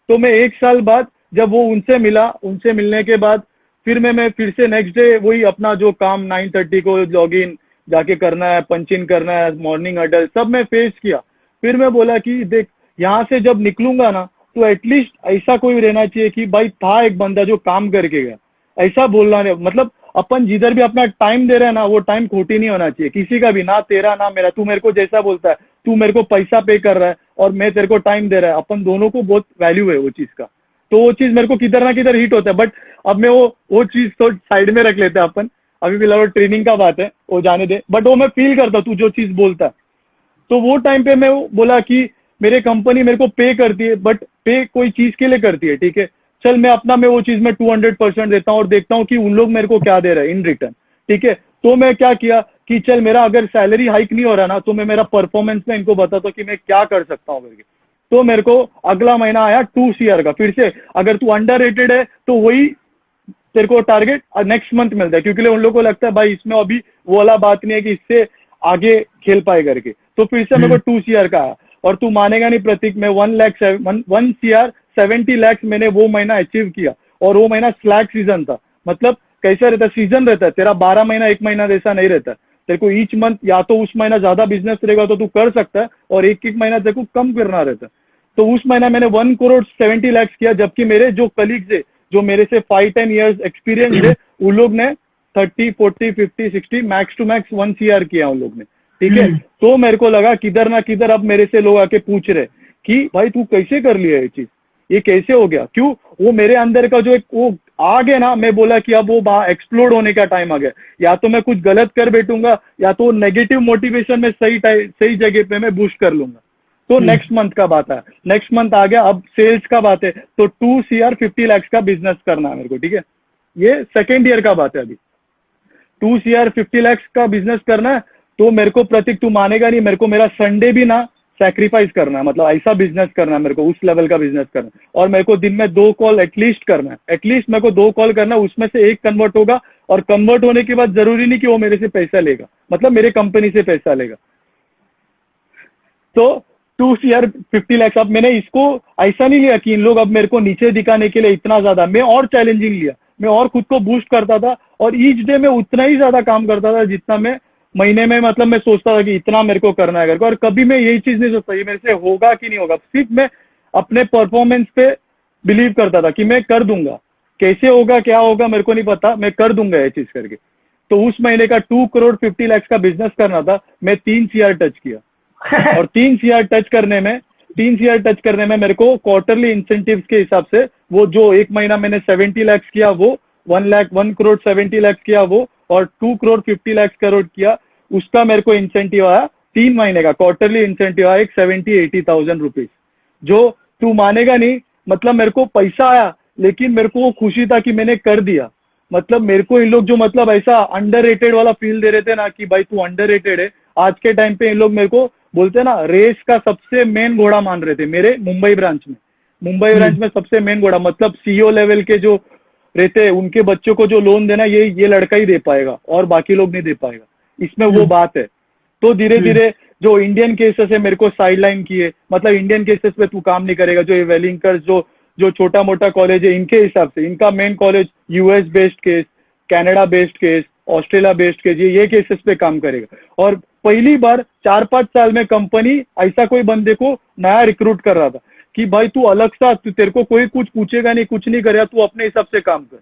तो मैं 1 साल बाद जब वो उनसे मिला, उनसे मिलने के बाद फिर मैं फिर से नेक्स्ट डे वही अपना जो काम 9:30 को लॉग इन जाके करना है, पंच इन करना है, मॉर्निंग अडल सब मैं फेस किया। फिर मैं बोला कि देख, यहाँ से जब निकलूंगा ना तो एटलीस्ट ऐसा कोई रहना चाहिए कि भाई था एक बंदा जो काम करके गया, ऐसा बोलना नहीं। मतलब अपन जिधर भी अपना टाइम दे रहे हैं ना, वो टाइम खोटी नहीं होना चाहिए किसी का भी, ना तेरा ना मेरा। तू मेरे को जैसा बोलता है, तू मेरे को पैसा पे कर रहा है और मैं तेरे को टाइम दे रहा है, अपन दोनों को बहुत वैल्यू है वो चीज का। तो वो चीज मेरे को किधर ना किधर हिट होता है। बट अब मैं वो चीज तो साइड में रख लेते हैं अपन, अभी फिलहाल ट्रेनिंग का बात है, वो जाने दे। बट वो मैं फील करता तू जो चीज बोलता है, तो वो टाइम पे मैं बोला कि मेरे कंपनी मेरे को पे करती है, बट पे कोई चीज के लिए करती है, ठीक है, चल मैं वो चीज में 200% देता हूँ और देखता हूँ कि उन लोग मेरे को क्या दे रहे हैं इन रिटर्न, ठीक है। तो मैं क्या किया कि चल मेरा अगर सैलरी हाइक नहीं हो रहा ना, तो मैं मेरा परफॉर्मेंस में इनको बताता हूँ कि मैं क्या कर सकता हूँ करके। तो मेरे को अगला महीना आया 2 CR का। फिर से अगर तू अंडर रेटेड है तो वही तेरे को टारगेट नेक्स्ट मंथ मिलता है, क्योंकि उन लोगों को लगता है भाई इसमें अभी वो वाला बात नहीं है कि इससे आगे खेल पाए करके। तो फिर से मेरे को 2 CR का आया। और तू मानेगा नहीं प्रतीक, मैं 1 CR 70 lakhs मैंने वो महीना अचीव किया। और वो महीना स्लैक सीजन था, मतलब कैसा रहता है, सीजन रहता है तेरा, 12 महीना एक महीना जैसा नहीं रहता है। तेरे को ईच मंथ या तो उस महीना ज्यादा बिजनेस रहेगा तो तू कर सकता है, और एक एक महीना तेरे को कम करना रहता है। तो उस महीना मैंने 1 crore 70 lakhs किया, जबकि मेरे जो कलीग्स है जो मेरे से 5-10 years एक्सपीरियंस है, उन लोग ने 30-40-50-60 मैक्स टू मैक्स 1 CR किया उन लोग ने, ठीक है। तो मेरे को लगा किधर ना किधर अब मेरे से लोग आके पूछ रहे कि भाई तू कैसे कर लिया ये चीज, ये कैसे हो गया, क्यों? वो मेरे अंदर का जो एक वो आ गया ना, मैं बोला कि अब वो एक्सप्लोड होने का टाइम आ गया। या तो मैं कुछ गलत कर बैठूंगा, या तो नेगेटिव मोटिवेशन में सही जगह पे मैं बूस्ट कर लूंगा। तो नेक्स्ट मंथ का बात है, नेक्स्ट मंथ आ गया, अब सेल्स का बात है, तो 2 CR 50 lakhs का बिजनेस करना है मेरे को, ठीक है। ये सेकेंड ईयर का बात है अभी। 2 CR 50 lakhs का बिजनेस करना है, तो मेरे को प्रतीक तू मानेगा नहीं, मेरे को मेरा संडे भी ना सैक्रिफाइस करना है, मतलब ऐसा बिजनेस करना है मेरे को, उस लेवल का बिजनेस करना है। और मेरे को दिन में 2 कॉल एटलीस्ट करना है, एटलीस्ट मेरे को 2 कॉल करना है, उसमें से एक कन्वर्ट होगा। और कन्वर्ट होने के बाद जरूरी नहीं कि वो मेरे से पैसा लेगा, मतलब मेरे कंपनी से पैसा लेगा। तो 2 CR 50 lakhs, अब मैंने इसको ऐसा नहीं लिया कि इन लोग अब मेरे को नीचे दिखाने के लिए इतना ज्यादा, मैं और चैलेंजिंग लिया, मैं और खुद को बूस्ट करता था। और ईच डे में उतना ही ज्यादा काम करता था जितना मैं महीने में, मतलब मैं सोचता था कि इतना मेरे को करना है करके। और कभी मैं यही चीज नहीं सोचता ये मेरे से होगा कि नहीं होगा, सिर्फ मैं अपने परफॉर्मेंस पे बिलीव करता था कि मैं कर दूंगा, कैसे होगा क्या होगा मेरे को नहीं पता, मैं कर दूंगा ये चीज करके। तो उस महीने का 2 crore 50 lakhs का बिजनेस करना था, मैं 3 CR टच किया। और 3 CR टच करने में मेरे को क्वार्टरली इंसेंटिव्स के हिसाब से, वो जो एक महीना मैंने 70 lakhs किया वो 1 crore 70 lakhs किया वो, और 2 crore 50 lakhs किया, उसका मेरे को इंसेंटिव आया 3 महीने का क्वार्टरली इंसेंटिव आया, एक 70-80 thousand रुपीज। जो तू मानेगा नहीं, मतलब मेरे को पैसा आया, लेकिन मेरे को वो खुशी था कि मैंने कर दिया। मतलब मेरे को इन लोग जो मतलब ऐसा अंडररेटेड वाला फील दे रहे थे ना कि भाई तू अंडररेटेड है, आज के टाइम पे इन लोग मेरे को बोलते हैं ना, रेस का सबसे मेन घोड़ा मान रहे थे मेरे मुंबई ब्रांच में सबसे मेन घोड़ा, मतलब CEO लेवल के जो रहते हैं उनके बच्चों को जो लोन देना, ये लड़का ही दे पाएगा और बाकी लोग नहीं दे पाएगा, इसमें वो बात है। तो धीरे धीरे जो इंडियन केसेस है मेरे को साइडलाइन किए, मतलब इंडियन केसेस पे तू काम नहीं करेगा, जो ये वेलिंगकर जो छोटा मोटा कॉलेज है इनके हिसाब से, इनका main college US based case, Canada based case, Australia based case, ये केसेस पे काम करेगा। और पहली बार 4-5 साल में कंपनी ऐसा कोई बंदे को नया रिक्रूट कर रहा था कि भाई तू अलग सा, तेरे को कोई कुछ पूछेगा नहीं, कुछ नहीं करेगा, तू अपने हिसाब से काम कर।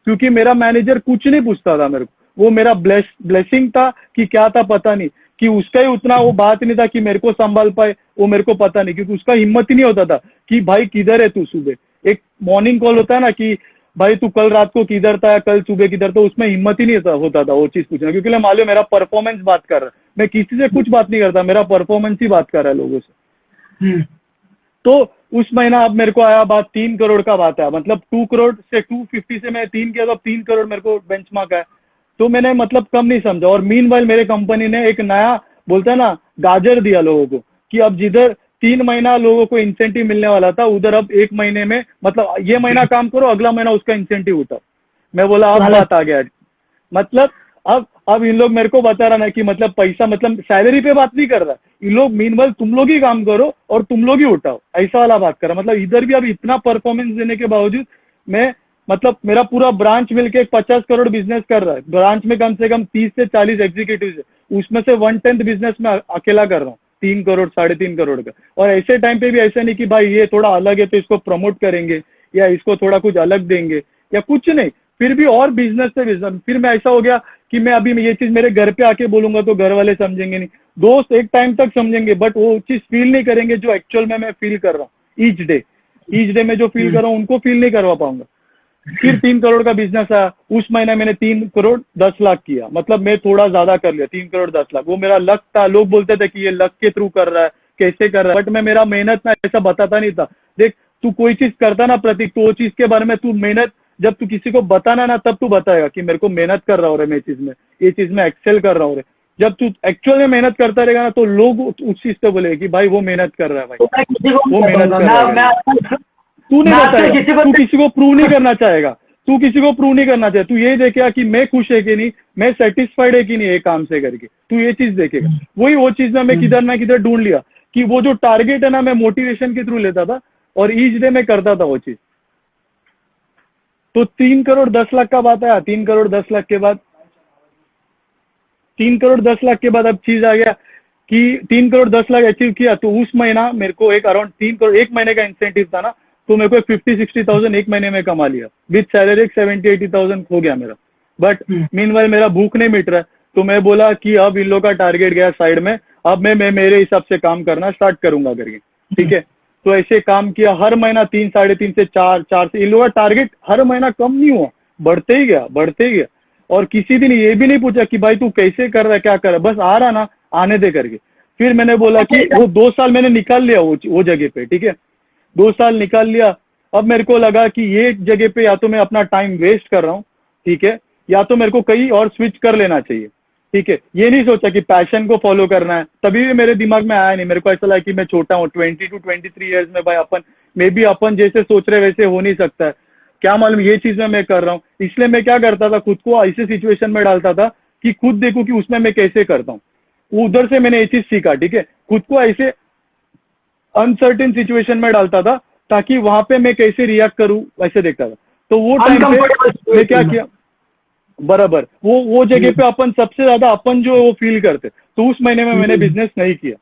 क्योंकि मेरा मैनेजर कुछ नहीं पूछता था मेरे को, वो मेरा ब्लेसिंग था कि क्या था पता नहीं, कि उसका ही उतना वो बात नहीं था कि मेरे को संभाल पाए, वो मेरे को पता नहीं, क्योंकि उसका हिम्मत ही नहीं होता था कि भाई किधर है तू सुबह। एक मॉर्निंग कॉल होता है ना कि भाई तू कल रात को किधर था या कल सुबह किधर था, उसमें हिम्मत ही नहीं होता था वो चीज पूछना, क्योंकि मालूम मेरा परफॉर्मेंस बात कर रहा है, मैं किसी से कुछ बात नहीं करता, मेरा परफॉर्मेंस ही बात कर रहा है लोगों से। तो उस महीना अब मेरे को आया बात 3 करोड़ का बात है, मतलब 2 करोड़ से 250 से मैं 3 किया, तो 3 करोड़ मेरे को बेंचमार्क आया। तो मैंने मतलब कम नहीं समझा। और मीनवाइल मेरे कंपनी ने एक नया, बोलता है ना, गाजर दिया लोगों को, कि अब जिधर 3 महीना लोगों को इंसेंटिव मिलने वाला था, उधर अब 1 महीने में, मतलब ये महीना काम करो, अगला महीना उसका इंसेंटिव उठाओ। मैं बोला अब बात आ गया, मतलब अब इन लोग मेरे को बता रहा ना कि मतलब पैसा, मतलब सैलरी पे बात नहीं कर रहा, इन लोग मीनवाइल तुम लोग ही काम करो और तुम लोग ही उठाओ, ऐसा वाला बात कर रहा। मतलब इधर भी अब इतना परफॉर्मेंस देने के बावजूद मैं, मतलब मेरा पूरा ब्रांच मिलके 50 करोड़ बिजनेस कर रहा है, ब्रांच में कम से कम 30 से 40 एग्जीक्यूटिव है, उसमें से 1/10 बिजनेस में अकेला कर रहा हूँ, 3 करोड़ 3.5 करोड़ का। और ऐसे टाइम पे भी ऐसा नहीं कि भाई ये थोड़ा अलग है तो इसको प्रमोट करेंगे या इसको थोड़ा कुछ अलग देंगे या कुछ नहीं, फिर भी और बिजनेस से बिजनेस। फिर मैं ऐसा हो गया कि मैं अभी ये चीज मेरे घर पे आके बोलूंगा तो घर वाले समझेंगे नहीं, दोस्त एक टाइम तक समझेंगे, बट वो चीज फील नहीं करेंगे जो एक्चुअल में मैं फील कर रहा हूँ ईच डे। ईच डे में जो फील कर रहा हूँ उनको फील नहीं करवा पाऊंगा। फिर 3 करोड़ का बिजनेस आया, उस महीने मैंने 3 करोड़ 10 लाख किया, मतलब मैं थोड़ा ज्यादा कर लिया, 3 करोड़ 10 लाख। वो मेरा लक था, लोग बोलते थे कि ये लक के थ्रू कर रहा है, कैसे कर रहा है, बट मैं मेरा मेहनत ना ऐसा बताता नहीं था। देख तू कोई चीज करता ना प्रतीक, तो वो चीज के बारे में तू मेहनत जब तू किसी को बताना ना तब तू बताएगा कि मेरे को मेहनत कर रहा हो रे, मैं ये चीज में एक्सेल कर रहा हूँ रे। जब तू एक्चुअल में मेहनत करता रहेगा ना तो लोग उस चीज पे बोलेगा कि भाई वो मेहनत कर रहा है, भाई तो मैं किसी को वो नहीं मेहनत कर रहा है। मैं तू नहीं मैं आपसे बताएगा, किसी को तू किसी को प्रूव नहीं करना चाहेगा, तू किसी को प्रूव नहीं करना चाहे, तू ये देखेगा कि मैं खुश है कि नहीं, मैं सेटिस्फाइड है कि नहीं ये काम से करके, तू ये चीज देखेगा। वही वो चीज मैं किधर ना किधर ढूंढ लिया कि वो जो टारगेट है ना मैं मोटिवेशन के थ्रू लेता था और ईच डे मैं करता था वो चीज। तो 3 करोड़ 10 लाख का बात आया, 3 करोड़ 10 लाख के बाद 3 करोड़ 10 लाख के बाद अब चीज आ गया कि 3 करोड़ 10 लाख अचीव किया, तो उस महीना मेरे को एक अराउंड 3 करोड़ एक महीने का इंसेंटिव था ना, तो मेरे को 50-60,000 एक महीने में कमा लिया, विथ सैलरी 70-80,000 हो गया मेरा। बट मीनवाइल मेरा भूख नहीं मिट रहा है, तो मैं बोला कि अब इन लोग का टारगेट गया साइड में, अब मैं मेरे हिसाब से काम करना स्टार्ट करूंगा करके, ठीक है। तो ऐसे काम किया, हर महीना 3, 3.5 से 4, 4 से इन लोगों का टारगेट हर महीना कम नहीं हुआ, बढ़ते ही गया, बढ़ते ही गया। और किसी दिन ये भी नहीं पूछा कि भाई तू कैसे कर रहा है, क्या कर रहा है, बस आ रहा ना, आने दे करके। फिर मैंने बोला कि वो 2 साल मैंने निकाल लिया वो जगह पे, ठीक है, 2 साल निकाल लिया। अब मेरे को लगा कि ये जगह पे या तो मैं अपना टाइम वेस्ट कर रहा हूँ, ठीक है, या तो मेरे को कहीं और स्विच कर लेना चाहिए, ठीक है। ये नहीं सोचा कि पैशन को फॉलो करना है, तभी भी मेरे दिमाग में आया नहीं। मेरे को ऐसा लगा कि मैं छोटा हूँ, 22-23 ईयर्स में, भाई अपन जैसे सोच रहे वैसे हो नहीं सकता है, क्या मालूम ये चीज में मैं कर रहा हूँ। इसलिए मैं क्या करता था, खुद को ऐसे सिचुएशन में डालता था कि खुद देखूं कि उसमें मैं कैसे करता हूँ। उधर से मैंने ये चीज सीखा, ठीक है, खुद को ऐसे अनसर्टेन सिचुएशन में डालता था ताकि वहां पे मैं कैसे रिएक्ट करूं वैसे देखता था। तो वो टाइम पे मैं क्या किया, बराबर वो जगह पे अपन सबसे ज्यादा अपन जो वो फील करते, तो उस महीने में मैंने बिजनेस नहीं किया।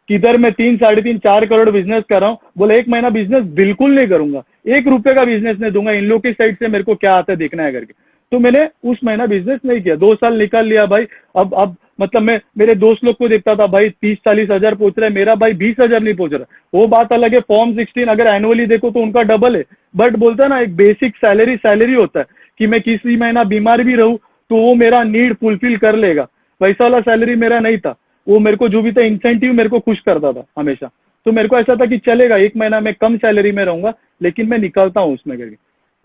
किधर मैं 3, 3.5, 4 करोड़ बिजनेस कर रहा हूँ, बोला एक महीना बिजनेस बिल्कुल नहीं करूंगा, 1 रुपए का बिजनेस नहीं दूंगा, इन लोग की साइड से मेरे को क्या आता है देखना है करके। तो मैंने उस महीना बिजनेस नहीं किया, 2 साल निकाल लिया भाई। अब मतलब मैं मेरे दोस्त लोग को देखता था, भाई 30-40 हजार पहुंच रहा है, मेरा भाई 20,000 नहीं पहुंच रहा। वो बात अलग है, फॉर्म 16 अगर एनुअली देखो तो उनका डबल है, बट बोलता है ना एक बेसिक सैलरी होता है कि मैं किसी महीना बीमार भी रहूं तो वो मेरा नीड फुलफिल कर लेगा, वैसा वाला सैलरी मेरा नहीं था। वो मेरे को जो भी था इंसेंटिव मेरे को खुश करता था हमेशा। तो मेरे को ऐसा था कि चलेगा, 1 महीना मैं कम सैलरी में रहूंगा लेकिन मैं निकलता हूँ उसमें करके।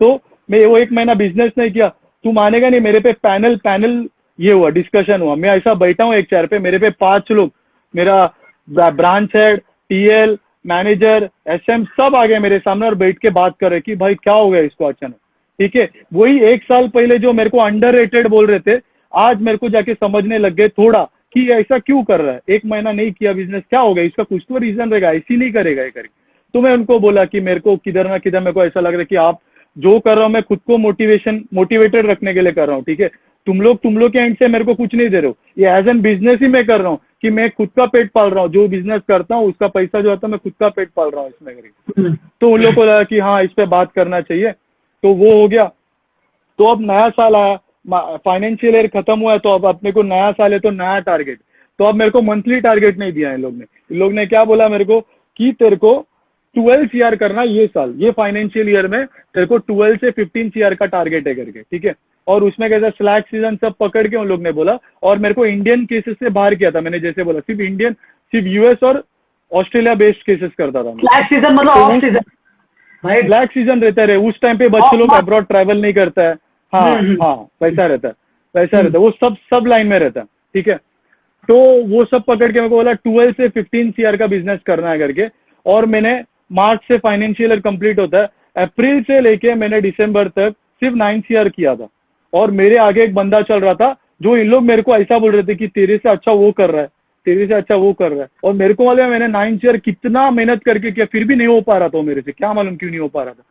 तो मैं वो 1 महीना बिजनेस नहीं किया। तू मानेगा नहीं, मेरे पे पैनल ये हुआ, डिस्कशन हुआ, मैं ऐसा बैठा हूँ एक चेयर पे, मेरे पे 5 लोग, मेरा branch head, TL, manager, SM सब आ गए मेरे सामने और बैठ के बात कर रहे कि भाई क्या हो गया इसको अचानक, ठीक है। वही 1 साल पहले जो मेरे को अंडररेटेड बोल रहे थे, आज मेरे को जाके समझने लग गए थोड़ा कि ऐसा क्यों कर रहा है, 1 महीना नहीं किया बिजनेस, क्या हो गया, इसका कुछ तो रीजन रहेगा, ऐसी नहीं करेगा ये करके। तो मैं उनको बोला कि मेरे को किधर ना किधर मेरे को ऐसा लग रहा है कि आप जो कर रहा हूँ मैं खुद को मोटिवेटेड रखने के लिए कर रहा हूँ, ठीक है। तुम लोग के एंड से मेरे को कुछ नहीं दे रहे हो, ये एज एन बिजनेस ही मैं कर रहा हूँ कि मैं खुद का पेट पाल रहा हूँ, जो बिजनेस करता हूँ उसका पैसा जो आता है मैं खुद का पेट पाल रहा हूँ इसमें करके। तो उन लोग को लगा कि हाँ इस पे बात करना चाहिए, तो वो हो गया। तो अब नया साल आया, फाइनेंशियल ईयर खत्म हुआ है, तो अब अपने को नया साल है तो नया टारगेट। तो अब मेरे को मंथली टारगेट नहीं दिया है इन लोग ने क्या बोला मेरे को कि तेरे को 12 CR करना ये साल, ये फाइनेंशियल ईयर में तेरे को 12 से 15 CR का टारगेट है करके, ठीक है। और उसमें कैसा स्लैक सीजन सब पकड़ के उन लोग ने बोला, और मेरे को इंडियन केसेस से बाहर किया था, मैंने जैसे बोला सिर्फ यूएस और ऑस्ट्रेलिया बेस्ड केसेस करता था। स्लैक सीजन मतलब off season, right? Black season रहता है, उस टाइम पे बच्चे लोग अब्रॉड ट्रैवल नहीं करता है, हाँ हाँ वैसा रहता है, वो सब लाइन में रहता है, ठीक है। तो वो सब पकड़ के मेरे को बोला 12 से 15 CR का बिजनेस करना है करके। और मैंने मार्च से फाइनेंशियल ईयर कंप्लीट होता है, अप्रैल से लेके मैंने दिसंबर तक सिर्फ 9 CR किया था। और मेरे आगे एक बंदा चल रहा था, जो इन लोग मेरे को ऐसा बोल रहे थे कि तेरे से अच्छा वो कर रहा है, तेरे से अच्छा वो कर रहा है। और मेरे को वाले मैंने 9 CR कितना मेहनत करके किया, फिर भी नहीं हो पा रहा था मेरे से, क्या मालूम क्यों नहीं हो पा रहा था।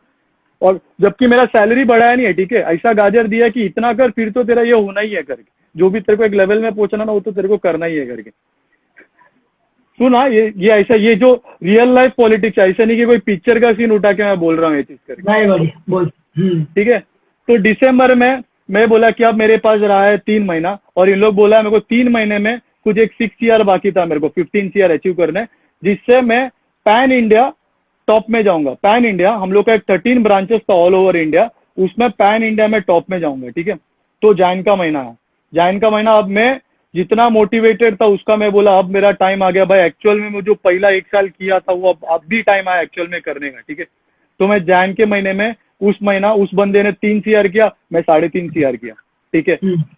और जबकि मेरा सैलरी बढ़ाया नहीं है, ठीक है, ऐसा गाजर दिया कि इतना कर फिर तो तेरा ये होना ही है करके, जो भी तेरे को एक लेवल में पहुंचना ना वो तो तेरे को करना ही है करके। सुना ये ऐसा, ये जो रियल लाइफ पॉलिटिक्स है, ऐसा नहीं कि कोई पिक्चर का सीन उठा के मैं बोल रहा हूँ ये चीज करके, नहीं भाई बोल। ठीक है। तो दिसंबर में मैं बोला कि अब मेरे पास रहा है 3 महीना, और इन लोग बोला मेरे को 3 महीने में कुछ एक 6 CR बाकी था मेरे को 15 CR अचीव करने, जिससे मैं पैन इंडिया टॉप में जाऊंगा। पैन इंडिया हम लोग का एक 13 ब्रांचेस था ऑल ओवर इंडिया, उसमें पैन इंडिया में टॉप में जाऊंगा। ठीक है, तो जैन का महीना है, जैन का महीना। अब मैं जितना मोटिवेटेड था उसका मैं बोला अब मेरा टाइम आ गया भाई, एक्चुअल में मैं जो पहला 1 साल किया था वो अब भी टाइम आया एक्चुअल में करने का। ठीक है, तो मैं जैन के महीने में उस महीना उस बंदे ने 3 CR किया, मैं 3.5 CR किया। ठीक है,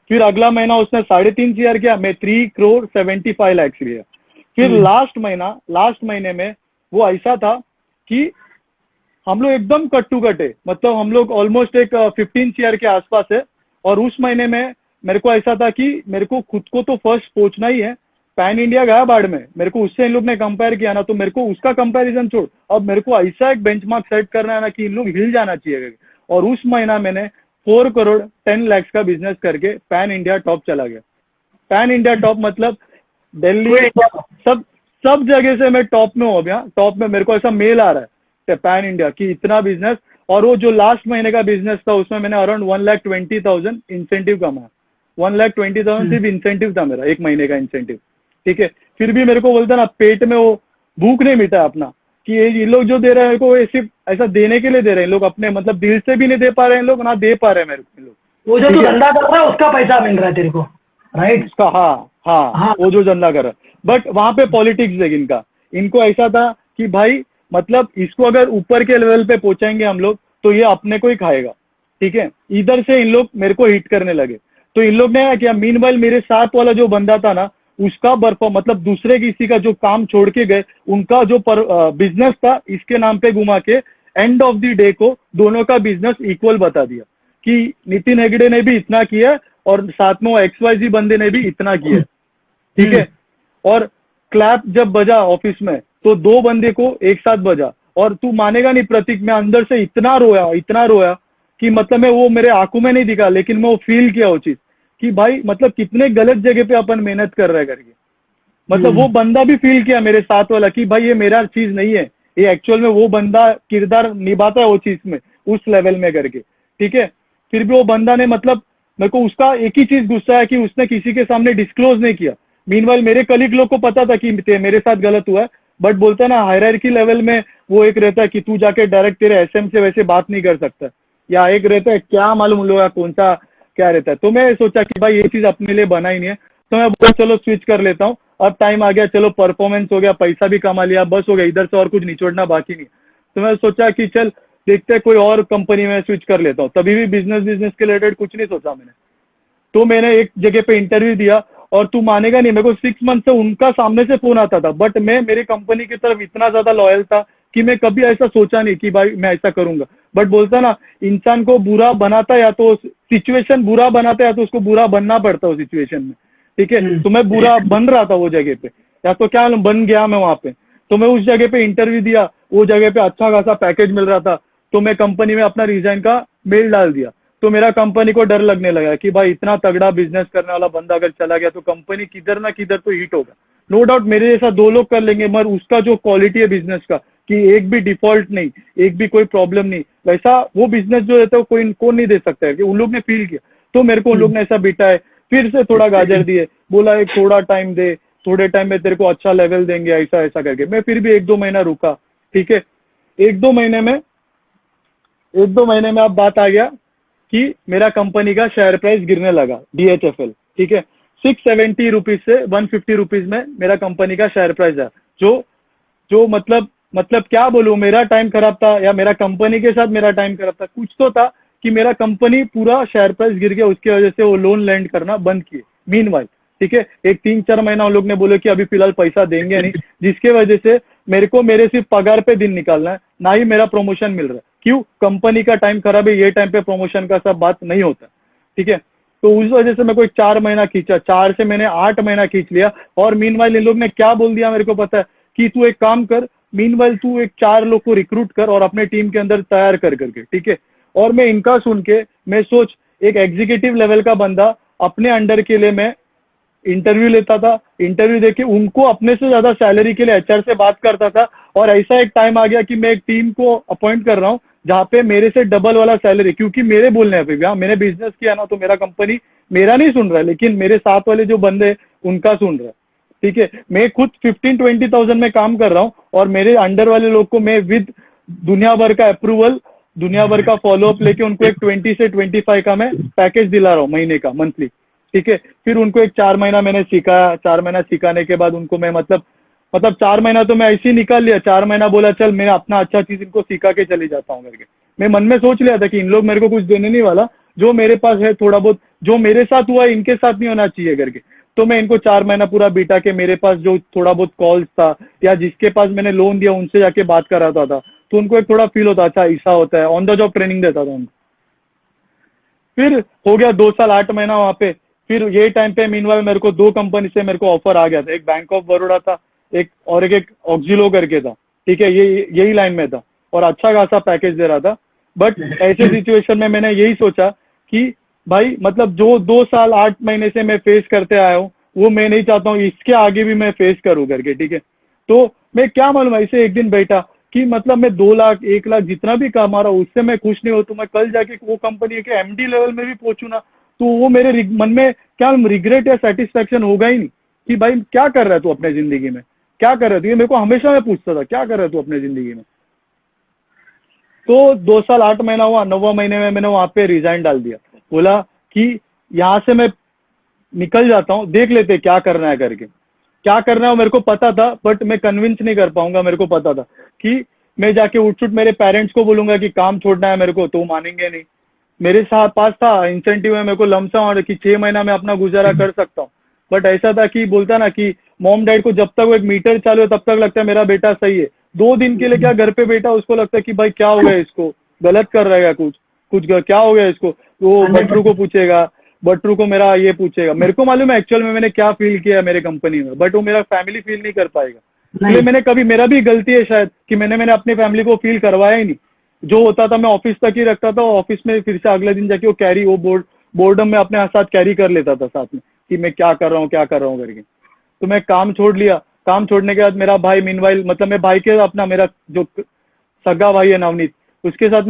फिर अगला महीना उसने 3.5 CR किया, मैं 3,75,00,000 लिया। फिर लास्ट महीने में वो ऐसा था कि हम लोग एकदम कट टू कट है, मतलब हम लोग ऑलमोस्ट एक 15 CR के आसपास है। और उस महीने में मेरे को ऐसा था कि मेरे को खुद को तो फर्स्ट पहुंचना ही है। पैन इंडिया गया बाढ़ में, मेरे को उससे इन लोग ने कंपेयर किया ना, तो मेरे को उसका कंपैरिजन छोड़, अब मेरे को ऐसा एक बेंचमार्क सेट करना है ना कि इन लोग हिल जाना चाहिए। और उस महीना मैंने 4,10,00,000 का बिजनेस करके पैन इंडिया टॉप चला गया। पैन इंडिया टॉप मतलब दिल्ली, सब सब जगह से मैं टॉप में हो गया। टॉप में मेरे को ऐसा मेल आ रहा है पैन इंडिया की इतना बिजनेस। और वो जो लास्ट महीने का बिजनेस था उसमें मैंने अराउंड 1,20,000 इंसेंटिव कमाया। 1,20,000 सिर्फ इंसेंटिव था मेरा, एक महीने का इंसेंटिव। ठीक है, फिर भी मेरे को बोलता ना पेट में वो भूख नहीं मिटा अपना, कि ये लोग जो दे रहे हैं मेरे को ये सिर्फ ऐसा देने के लिए दे रहे हैं लोग, अपने मतलब दिल से भी नहीं दे पा रहे हैं लोग, ना दे पा रहे हैं मेरे को लोग। वो जो तू धंधा कर रहा है उसका पैसा मिल रहा है तेरे को, राइट? उसका हाँ, वो जो धंधा कर रहा है। बट वहां पे पॉलिटिक्स है इनका, इनको ऐसा था कि भाई मतलब इसको अगर ऊपर के लेवल पे पहुंचाएंगे हम लोग तो ये अपने को ही खाएगा। ठीक है, इधर से इन लोग मेरे को हिट करने लगे, तो इन लोग ने क्या किया, मीनवाइल मेरे साथ वाला जो बंदा था ना उसका बर्फ मतलब दूसरे किसी का जो काम छोड़ के गए, उनका जो बिजनेस था इसके नाम पे घुमा के एंड ऑफ द डे को दोनों का बिजनेस इक्वल बता दिया कि नितिन हेगड़े ने भी इतना किया और साथ में वो XYZ बंदे ने भी इतना किया। ठीक है, और क्लैप जब बजा ऑफिस में तो 2 बंदे को एक साथ बजा, और तू मानेगा नहीं प्रतीक, मैं अंदर से इतना रोया कि मतलब मैं वो मेरे आंखों में नहीं दिखा, लेकिन मैं वो फील किया वो चीज कि भाई मतलब कितने गलत जगह पे अपन मेहनत कर रहे हैं करके। मतलब वो बंदा भी फील किया मेरे साथ वाला कि भाई ये मेरा चीज नहीं है, ये एक्चुअल में वो बंदा किरदार निभाता है वो चीज में उस लेवल में करके। ठीक है, फिर भी वो बंदा ने मतलब मेरे को उसका एक ही चीज गुस्सा है कि उसने किसी के सामने डिस्क्लोज नहीं किया। मीनवाइल मेरे कलीग लोग को पता था कि मेरे साथ गलत हुआ है, बट बोलता है ना हायरार्की लेवल में वो एक रहता है कि तू जाके डायरेक्ट तेरे SM से वैसे बात नहीं कर सकता, या एक रहता है क्या मालूम लोग कौन सा क्या रहता है। तो मैं सोचा कि भाई ये चीज अपने लिए बना ही नहीं है, तो मैं बोला चलो स्विच कर लेता हूँ, अब टाइम आ गया, चलो परफॉर्मेंस हो गया, पैसा भी कमा लिया, बस हो गया, इधर से और कुछ निचोड़ना बाकी नहीं। तो मैं सोचा कि चल देखते हैं कोई और कंपनी में स्विच कर लेता हूँ। तभी भी बिजनेस के रिलेटेड कुछ नहीं सोचा मैंने। तो मैंने एक जगह पे इंटरव्यू दिया और तू मानेगा नहीं, मेरे को 6 मंथ से उनका सामने से फोन आता था, बट मैं मेरी कंपनी की तरफ इतना ज्यादा लॉयल था कि मैं कभी ऐसा सोचा नहीं कि भाई मैं ऐसा करूंगा। बट बोलता ना इंसान को बुरा बनाता या तो सिचुएशन बुरा बनाता या तो उसको बुरा बनना पड़ता है सिचुएशन में। ठीक है, तो मैं बुरा बन रहा था वो जगह पे, या तो क्या बन गया मैं वहां पे। तो मैं उस जगह पे इंटरव्यू दिया, वो जगह पे अच्छा खासा पैकेज मिल रहा था, तो मैं कंपनी में अपना रिजाइन का मेल डाल दिया। तो मेरा कंपनी को डर लगने लगा कि भाई इतना तगड़ा बिजनेस करने वाला बंदा अगर चला गया तो कंपनी किधर ना किधर तो हिट होगा। नो डाउट मेरे जैसा 2 लोग कर लेंगे, मगर उसका जो क्वालिटी है बिजनेस का कि एक भी डिफॉल्ट नहीं, एक भी कोई प्रॉब्लम नहीं, वैसा वो बिजनेस जो रहता है कोई कौन नहीं दे सकता है, कि उन लोग ने फील किया। तो मेरे को उन लोग ने ऐसा बिठाए, फिर से थोड़ा गाजर दिए, बोला एक थोड़ा टाइम दे, थोड़े टाइम में तेरे को अच्छा लेवल देंगे, ऐसा ऐसा करके। मैं फिर भी 1-2 महीना रुका। ठीक है, 1-2 महीने में अब बात आ गया कि मेरा कंपनी का शेयर प्राइस गिरने लगा, DHFL। ठीक है, 670 रुपीज से 150 रुपीज में मेरा कंपनी का शेयर प्राइस है, जो मतलब क्या बोलूं, मेरा टाइम खराब था या मेरा कंपनी के साथ मेरा टाइम खराब था, कुछ तो था कि मेरा कंपनी पूरा शेयर प्राइस गिर गया, उसकी वजह से वो लोन लैंड करना बंद किए मीनवाइल। ठीक है, एक 3-4 महीना उन लोग ने बोले कि अभी फिलहाल पैसा देंगे नहीं, जिसके वजह से मेरे सिर्फ पगार पे दिन निकालना है, ना ही मेरा प्रमोशन मिल रहा है। क्यों? कंपनी का टाइम खराब है, ये टाइम पे प्रमोशन का सब बात नहीं होता। ठीक है, तो उस वजह से मैं कोई 4 महीना खींचा, 4 से मैंने 8 महीना खींच लिया। और मीनवाइल इन लोग ने क्या बोल दिया मेरे को पता है कि तू एक काम कर, मीनवाइल तू एक 4 लोग को रिक्रूट कर और अपने टीम के अंदर तैयार कर करके। ठीक है, और मैं इनका सुन के मैं सोच एक एग्जीक्यूटिव लेवल का बंदा अपने अंडर के लिए मैं इंटरव्यू लेता था, इंटरव्यू देके उनको अपने से ज्यादा सैलरी के लिए HR से बात करता था। और ऐसा एक टाइम आ गया कि मैं एक टीम को अपॉइंट कर रहा हूँ जहाँ पे मेरे से डबल वाला सैलरी, क्योंकि मेरे बोलने पे भैया मैंने बिजनेस किया ना, तो मेरा कंपनी मेरा नहीं सुन रहा है, लेकिन मेरे साथ वाले जो बंदे उनका सुन रहा है। ठीक है, मैं खुद 15-20,000 में काम कर रहा हूँ और मेरे अंडर वाले लोग को मैं विद दुनिया भर का अप्रूवल, दुनिया भर का फॉलोअप लेके उनको एक 20 से 25 का मैं पैकेज दिला रहा हूँ महीने का, मंथली। ठीक है, फिर उनको एक 4 महीना मैंने सिखाया, 4 महीना सिखाने के बाद उनको मैं मतलब 4 महीना तो मैं ऐसे ही निकाल लिया, 4 महीना बोला चल मैं अपना अच्छा चीज इनको सिखा के चली जाता हूँ करके। मैं मन में सोच लिया था कि इन लोग मेरे को कुछ देने नहीं वाला, जो मेरे पास है थोड़ा बहुत, जो मेरे साथ हुआ है इनके साथ नहीं होना चाहिए करके। तो मैं इनको 4 महीना पूरा बिठा के मेरे पास जो थोड़ा बहुत कॉल्स था या जिसके पास मैंने लोन दिया उनसे जाके बात कराता था, तो उनको एक थोड़ा फील होता, अच्छा ऐसा होता है, ऑन द जॉब ट्रेनिंग देता था उनको। फिर हो गया 2 साल 8 महीना वहां पे। फिर ये टाइम पे मीनवाइल मेरे को 2 कंपनी से मेरे को ऑफर आ गया था, एक बैंक ऑफ बड़ौदा था, एक ऑक्जिलो करके था। ठीक है, ये यही लाइन में था और अच्छा खासा पैकेज दे रहा था। बट ऐसे सिचुएशन में मैंने यही सोचा कि भाई मतलब जो 2 साल 8 महीने से मैं फेस करते आया हूँ वो मैं नहीं चाहता हूँ इसके आगे भी मैं फेस करूँ करके। ठीक है, तो मैं क्या मालूम ऐसे एक दिन बैठा कि मतलब मैं 2 लाख 1 लाख जितना भी कमा रहा हूँ उससे मैं खुश नहीं हूँ, तो मैं कल जाके वो कंपनी के एमडी लेवल में भी पहुंचू ना, तो वो मेरे मन में क्या रिग्रेट या सेटिस्फेक्शन होगा ही नहीं कि भाई क्या कर रहा है तू अपने जिंदगी में, क्या कर रहा है तू। ये मेरे को हमेशा मैं पूछता था क्या कर रहा है तू अपने जिंदगी में। तो 2 साल 8 महीना हुआ, 9वां महीने में मैंने वहां पे रिजाइन डाल दिया, बोला कि यहाँ से मैं निकल जाता हूँ, देख लेते क्या करना है करके। क्या करना है वो मेरे को पता था, बट मैं कन्विंस नहीं कर पाऊंगा। मेरे को पता था कि मैं जाके उठ मेरे पेरेंट्स को बोलूंगा कि काम छोड़ना है मेरे को, तो मानेंगे नहीं। मेरे साथ पास था इंसेंटिव है, मेरे को लमसम और कि 6 महीना में अपना गुजारा कर सकता हूँ। बट ऐसा था कि बोलता ना कि मॉम डैड को जब तक वो एक मीटर चालू है तब तक लगता है मेरा बेटा सही है। 2 दिन के लिए क्या घर पे बेटा उसको लगता है कि भाई क्या हो गया इसको, गलत कर रहा है कुछ कुछ क्या हो गया इसको। वो बटरू को पूछेगा, बटरू को मेरा ये पूछेगा। मेरे को मालूम है एक्चुअल में मैंने क्या फील किया मेरे कंपनी में, बट वो मेरा फैमिली फील नहीं कर पाएगा। इसलिए मैंने कभी, मेरा भी गलती है शायद कि मैंने अपनी फैमिली को फील करवाया ही नहीं। जो होता था मैं ऑफिस तक ही रखता था, ऑफिस में फिर से अगले दिन जाके वो कैरी, वो बोर्डम में अपने साथ कैरी कर लेता था साथ में कि मैं क्या कर रहा हूँ करके। तो मैं काम छोड़ लिया। काम छोड़ने के बाद मेरा भाई मीनवाइल, मतलब मैं भाई के अपना मेरा जो सगा भाई है नवनीत, उसके साथ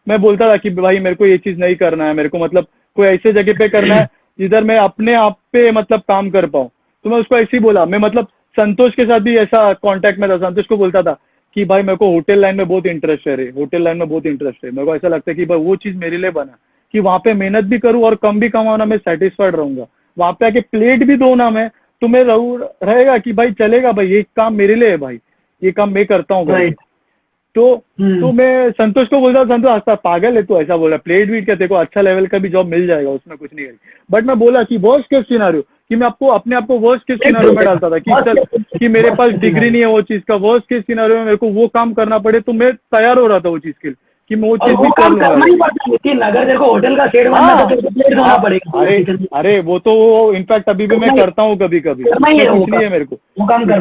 मैं बोलता था कि भाई मेरे को ये चीज नहीं करना है, मेरे को मतलब कोई ऐसे जगह पे करना है जिधर मैं अपने आप पे मतलब काम कर पाऊँ। तो मैं उसको ऐसे ही बोला। मैं मतलब संतोष के साथ भी ऐसा कांटेक्ट में था, संतोष को बोलता था कि भाई मेरे को होटल लाइन में बहुत इंटरेस्ट है रे, होटल लाइन में बहुत इंटरेस्ट है। मेरे को ऐसा लगता है कि भाई वो चीज मेरे लिए बना कि वहां पे मेहनत भी करूँ और कम भी कमाऊँ ना, मैं सेटिस्फाइड रहूंगा। वहां पे आके प्लेट भी दो ना मैं, तो मैं रहेगा कि भाई चलेगा भाई ये काम मेरे लिए है, भाई ये काम मैं करता हूँ भाई। तो मैं संतोष को बोलता, संतोष हंसता, पागल है तू, ऐसा बोला प्लेट भी क्या, तेरे को अच्छा लेवल का भी जॉब मिल जाएगा उसमें कुछ नहीं है। बट मैं बोला कि वर्स्ट केस सिनेरियो, कि मैं आपको अपने आप को वर्स्ट केस सिनेरियो में डालता था कि चल कि मेरे पास डिग्री नहीं है वो चीज का, वर्स्ट केस सिनेरियो में मेरे को वो काम करना पड़े तो मैं तैयार हो रहा था वो चीज के लिए कि मैं वो चीज भी कर लूंगा। अगर तेरे को होटल का शेड बनना तो प्लेट धोना पड़ेगा। अरे वो तो इनफैक्ट अभी भी मैं करता हूँ कभी कभी, कुछ नहीं है मेरे को,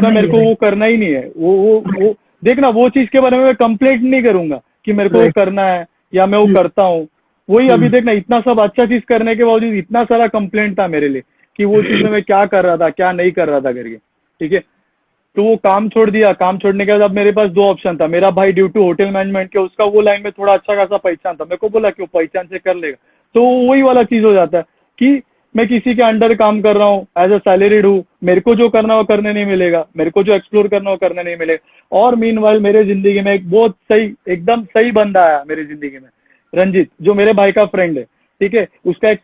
मेरे को वो करना ही नहीं है। वो देखना, वो चीज के बारे में मैं कंप्लेंट नहीं करूंगा कि मेरे को वो करना है या मैं वो करता हूँ। वही अभी देखना, इतना सब अच्छा चीज करने के बावजूद इतना सारा कंप्लेंट था मेरे लिए कि वो चीज में मैं क्या कर रहा था क्या नहीं कर रहा था करके। ठीक है, तो वो काम छोड़ दिया। काम छोड़ने के बाद अब मेरे पास 2 ऑप्शन था। मेरा भाई ड्यू टू होटल मैनेजमेंट के उसका वो लाइन में थोड़ा अच्छा खासा पहचान था, मेरे को बोला कि वो पहचान से कर लेगा। तो वही वाला चीज हो जाता है कि मैं किसी के अंडर काम कर रहा हूँ, एज अ सैलरीड हूँ, मेरे को जो करना वो करने नहीं मिलेगा, मेरे को जो एक्सप्लोर करना वो करने नहीं मिलेगा। और मीनवाइल मेरे जिंदगी में एक बहुत सही, एकदम सही बंदा आया मेरी जिंदगी में, रंजीत, जो मेरे भाई का फ्रेंड है। ठीक है, उसका एक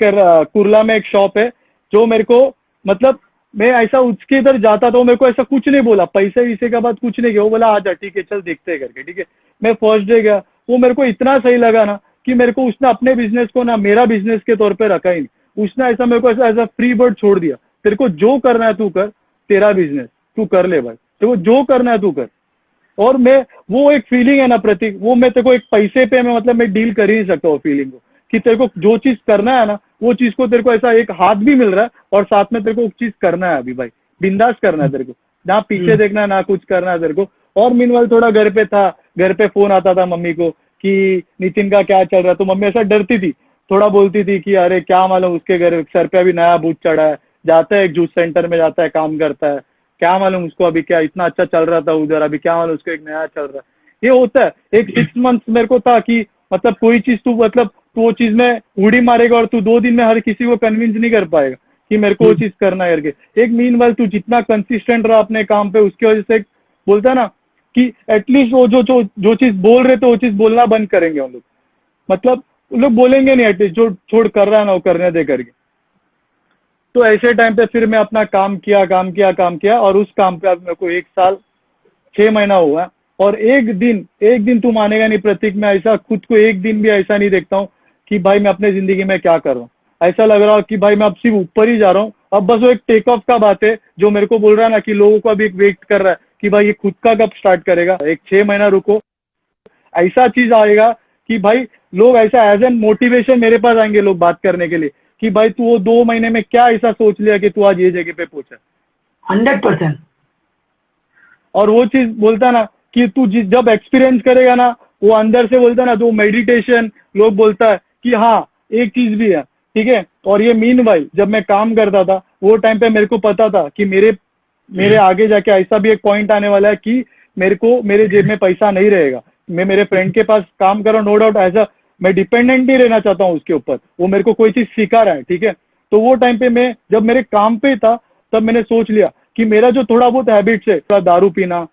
कुर्ला में एक शॉप है, जो मेरे को मतलब मैं ऐसा उसके इधर जाता तो मेरे को ऐसा कुछ नहीं बोला, पैसे वैसे का बात कुछ नहीं किया। वो बोला आजा ठीक है चल देखते हैं करके। ठीक है, मैं फर्स्ट डे गया, वो मेरे को इतना सही लगा ना कि मेरे को उसने अपने बिजनेस को ना मेरा बिजनेस के तौर पे रखा ही नहीं। उसने ऐसा मेरे को ऐसा एज अ फ्री बर्ड छोड़ दिया, तेरे को जो करना है तू कर, तेरा बिजनेस तू कर ले भाई, तेरे को जो करना है तू कर। और मैं वो एक फीलिंग है ना प्रतीक, वो मैं तेरे को एक पैसे पे मैं मतलब मैं डील कर ही नहीं सकता वो फीलिंग को, कि तेरे को जो चीज करना है ना वो चीज को तेरे को ऐसा एक हाथ भी मिल रहा है और साथ में तेरे को चीज करना है अभी भाई, बिंदास करना है तेरे को, ना पीछे देखना है ना कुछ करना है तेरे को। और मीनवाइल थोड़ा घर पे था, घर पे फोन आता था मम्मी को कि नितिन का क्या चल रहा है, तो मम्मी ऐसा डरती थी, थोड़ा बोलती थी कि अरे क्या मालूम उसके घर सर पे अभी नया भूत चढ़ा है, जाता है एक जूस सेंटर में जाता है काम करता है, क्या मालूम उसको अभी क्या इतना अच्छा चल रहा था उधर, अभी क्या मालूम उसको एक नया चल रहा है। ये होता है। एक 6 मंथ्स मेरे को था कि मतलब कोई चीज तू मतलब तो वो चीज में उड़ी मारेगा और तू 2 दिन में हर किसी को कन्विंस नहीं कर पाएगा कि मेरे को वो चीज करना है करके। एक मीनवाइल तू जितना कंसिस्टेंट रहा अपने काम पे, उसकी वजह से बोलता है ना कि एटलीस्ट वो जो चीज बोल रहे थे वो चीज बोलना बंद करेंगे हम लोग। मतलब उन लोग बोलेंगे नहीं एटलीस्ट, जो छोड़ कर रहा है ना वो करने दे करके। तो ऐसे टाइम पे फिर मैं अपना काम किया और उस काम पे अब मेरे को 1 साल 6 महीना हुआ। और एक दिन तू मानेगा नहीं प्रतीक, मैं ऐसा खुद को एक दिन भी ऐसा नहीं देखता हूँ कि भाई मैं अपने जिंदगी में क्या कर रहा हूँ। ऐसा लग रहा है कि भाई मैं अब सिर्फ ऊपर ही जा रहा हूँ। अब बस वो एक टेक ऑफ का बात है जो मेरे को बोल रहा है ना कि लोगों को अभी एक वेट कर रहा है कि भाई ये खुद का कब स्टार्ट करेगा। एक 6 महीना रुको, ऐसा चीज आएगा कि भाई लोग ऐसा एज एन मोटिवेशन मेरे पास आएंगे लोग बात करने के लिए कि भाई तू वो 2 महीने में क्या ऐसा सोच लिया कि तू आज ये जगह पे पहुंचा। 100%। और वो चीज बोलता ना कि तू जब एक्सपीरियंस करेगा ना, वो अंदर से बोलता ना, तो मेडिटेशन लोग बोलता है कि हाँ एक चीज भी है, ठीक है। और ये मीनवाइल जब मैं काम करता था वो टाइम पे मेरे को पता था कि मेरे आगे जाके ऐसा भी एक पॉइंट आने वाला है कि मेरे जेब में पैसा नहीं रहेगा। मैं मेरे फ्रेंड के पास काम कर रहा हूँ, नो डाउट ऐसा मैं डिपेंडेंट नहीं रहना चाहता हूँ उसके ऊपर, वो मेरे को कोई चीज सिखा रहा है, ठीक है। तो वो टाइम पे मैं जब मेरे काम पे था तब मैंने सोच लिया कि मेरा जो थोड़ा बहुत हैबिट्स है, थोड़ा दारू पीना,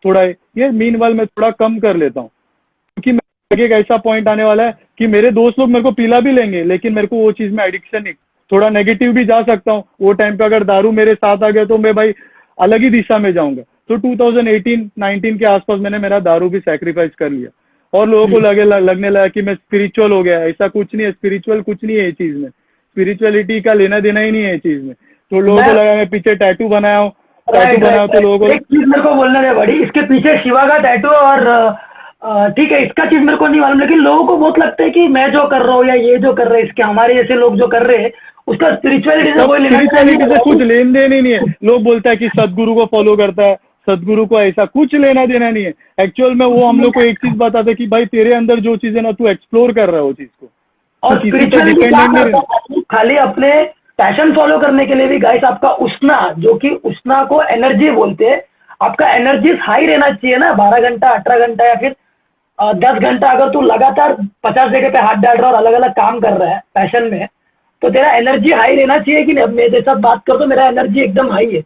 थोड़ा ये मीनवाइल मैं थोड़ा कम कर लेता हूँ। क्योंकि मेरे एक ऐसा पॉइंट आने वाला है कि मेरे दोस्त लोग मेरे को पिला भी लेंगे, लेकिन मेरे को वो चीज में एडिक्शन नहीं, थोड़ा नेगेटिव भी जा सकता हूँ। वो टाइम पे अगर दारू मेरे साथ आ गया तो मैं भाई अलग ही दिशा में जाऊंगा। तो 2018-19 के आसपास मैंने मेरा दारू भी सैक्रिफाइस कर लिया। और लोगों को लगने लगा कि मैं स्पिरिचुअल हो गया। ऐसा कुछ नहीं है, स्पिरिचुअल कुछ नहीं है ये चीज में, स्पिरिचुअलिटी का लेना देना ही नहीं है ये चीज में। तो लोगों को लगा मैं पीछे टैटू बनाया हूँ, तो लोगों को एक चीज मेरे को बोलने दे बड़ी, इसके पीछे शिवा का टैटू और ठीक है इसका चीज मेरे को नहीं मालूम, लेकिन लोगों को बहुत लगता है कि मैं जो कर रहा हूँ या ये जो कर रहे हैं, इसके हमारे जैसे लोग जो कर रहे हैं उसका स्पिरिचुअलिटी से कोई लेना स्पिरिचुअलिटी से कुछ लेन देन ही नहीं है। लोग बोलता है कि सदगुरु को फॉलो करता है, सदगुरु को ऐसा कुछ लेना देना नहीं है। एक्चुअल में वो हम लोग को एक चीज बताते हैं कि भाई तेरे अंदर जो चीज है ना, तू एक्सप्लोर कर रहा है वो चीज को। और स्पिरिचुअलिटी क्या करता है, खाली अपने पैशन फॉलो करने के लिए भी गाइस आपका उष्णा, जो कि उष्णा को एनर्जी बोलते हैं, आपका एनर्जी हाई रहना चाहिए ना। 12 घंटा 18 घंटा या फिर 10 घंटा अगर तू लगातार 50 जगह पे हाथ डाल रहा है और अलग अलग काम कर रहा है पैशन में, तो तेरा एनर्जी हाई रहना चाहिए कि नहीं। अब मेरे साथ बात कर तो मेरा एनर्जी एकदम हाई है,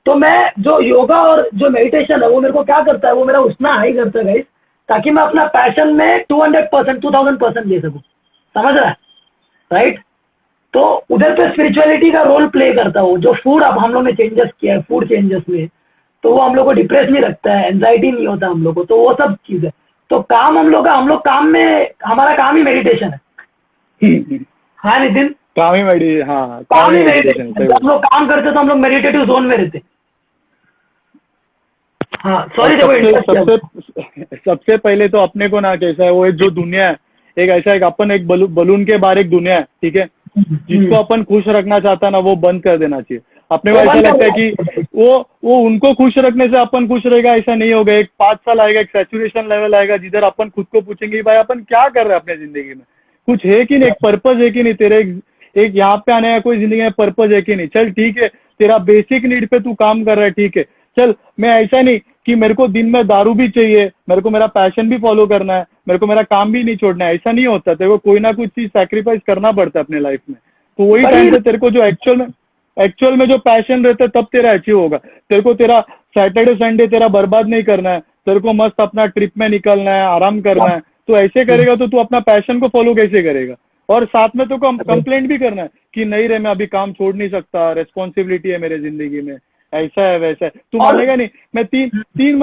तो मैं जो योगा और जो मेडिटेशन है वो मेरे को क्या करता है, वो मेरा उतना हाई करता है गाइस, ताकि मैं अपना पैशन में 200% 2000% दे सकूं। समझ रहा है, राइट। तो उधर पे स्पिरिचुअलिटी का रोल प्ले करता है। वो जो फूड अब हम लोग ने चेंजेस किया है, फूड चेंजेस में, तो वो हम लोग को डिप्रेस नहीं रखता है, एंजाइटी नहीं होता हम लोग को, तो वो सब चीज है। तो काम हम लोग काम में, हमारा काम ही मेडिटेशन है। हाँ नितिन, काम ही हाँ काम ही मेडिटेशन। जब हम लोग काम करते तो हम लोग मेडिटेटिव जोन में रहते। हाँ सॉरी सबसे पहले तो अपने को ना कैसा है, वो एक जो दुनिया है, एक ऐसा एक अपन एक बलून के बाहर एक दुनिया है, ठीक है। जिसको अपन खुश रखना चाहता ना वो बंद कर देना चाहिए। अपने को ऐसा लगता है कि वो उनको खुश रखने से अपन खुश रहेगा, ऐसा नहीं होगा। एक 5 साल आएगा, एक सैचुरेशन लेवल आएगा जिधर अपन खुद को पूछेंगे भाई अपन क्या कर रहे हैं अपने जिंदगी में, कुछ है कि नहीं, एक पर्पज है कि नहीं तेरे, एक यहाँ पे आने का कोई जिंदगी में पर्पज है कि नहीं। चल ठीक है, तेरा बेसिक नीड पे तू काम कर रहा है, ठीक है। चल मैं ऐसा नहीं कि मेरे को दिन में दारू भी चाहिए, मेरे को मेरा पैशन भी फॉलो करना है, मेरे को मेरा काम भी नहीं छोड़ना है, ऐसा नहीं होता। तेरे को कोई ना कुछ चीज सैक्रिफाइस करना पड़ता है अपने लाइफ में। तो वही टाइम पे तेरे को जो एक्चुअल में जो पैशन रहता है तब तेरा अचीव होगा। तेरे को तेरा सैटरडे संडे तेरा बर्बाद नहीं करना है, तेरे को मस्त अपना ट्रिप में निकलना है, आराम करना है। तो ऐसे करेगा तो तू अपना पैशन को फॉलो कैसे करेगा। और साथ में तो कंप्लेंट भी करना है कि नहीं रे मैं अभी काम छोड़ नहीं सकता, रेस्पॉन्सिबिलिटी है मेरे जिंदगी में, ऐसा है वैसा है। तू मानेगा नहीं, मैं तीन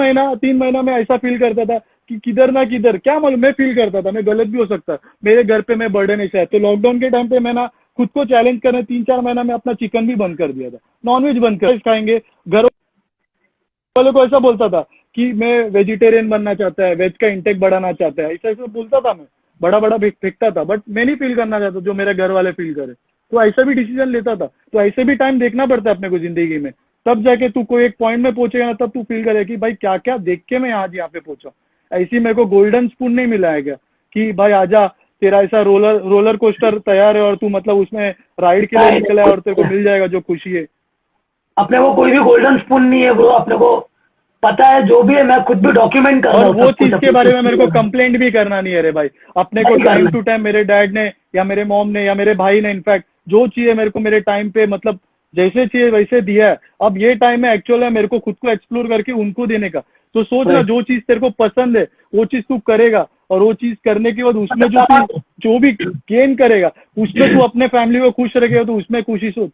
महीना में ऐसा फील करता था कि किधर ना किधर, क्या मालूम, मैं फील करता था मैं गलत भी हो सकता, मेरे घर पे मैं बर्डन ऐसा है। तो लॉकडाउन के टाइम पे मैं ना खुद को चैलेंज करने 3-4 महीना में अपना चिकन भी बंद कर दिया था, नॉनवेज बंद कर खाएंगे। घर वालों को ऐसा बोलता था कि मैं वेजिटेरियन बनना चाहता है, वेज का इंटेक बढ़ाना चाहता है, ऐसा बोलता था मैं, बड़ा फेंकता था। बट मैं नहीं फील करना चाहता जो मेरे घर वाले फील करे, तो ऐसा भी डिसीजन लेता था। तो ऐसे भी टाइम देखना पड़ता है अपने को जिंदगी में, तब जाके तू कोई एक पॉइंट में पहुंचेगा ना, तब तू फील करे कि भाई क्या क्या देख के मैं आज यहाँ पे पहुंचा। ऐसी मेरे को गोल्डन स्पून नहीं मिला है क्या कि भाई आजा तेरा ऐसा रोलर कोस्टर तैयार है और तू मतलब उसमें राइड के लिए निकला है और तेरे को मिल जाएगा जो खुशी है। अपने को कोई भी गोल्डन स्पून नहीं है ब्रो, अपने को पता है जो भी है, मैं खुद भी डॉक्यूमेंट कर रहा हूँ। और वो चीज के बारे में मेरे को कंप्लेंट भी करना नहीं है रे भाई। अपने को टाइम टू टाइम मेरे डैड ने या मेरे मॉम ने या मेरे भाई ने इनफैक्ट जो चाहिए मेरे को मेरे टाइम पे, मतलब जैसे चाहिए वैसे दिया है। अब ये टाइम है एक्चुअल है मेरे को खुद को एक्सप्लोर करके उनको देने का। तो सोच ना, Right. जो चीज तेरे को पसंद है वो चीज तू करेगा, और वो चीज करने के बाद उसमें मतलब जो भी गेन करेगा उसमें तू अपने फैमिली को खुश रखेगा, तो उसमें खुशी सोच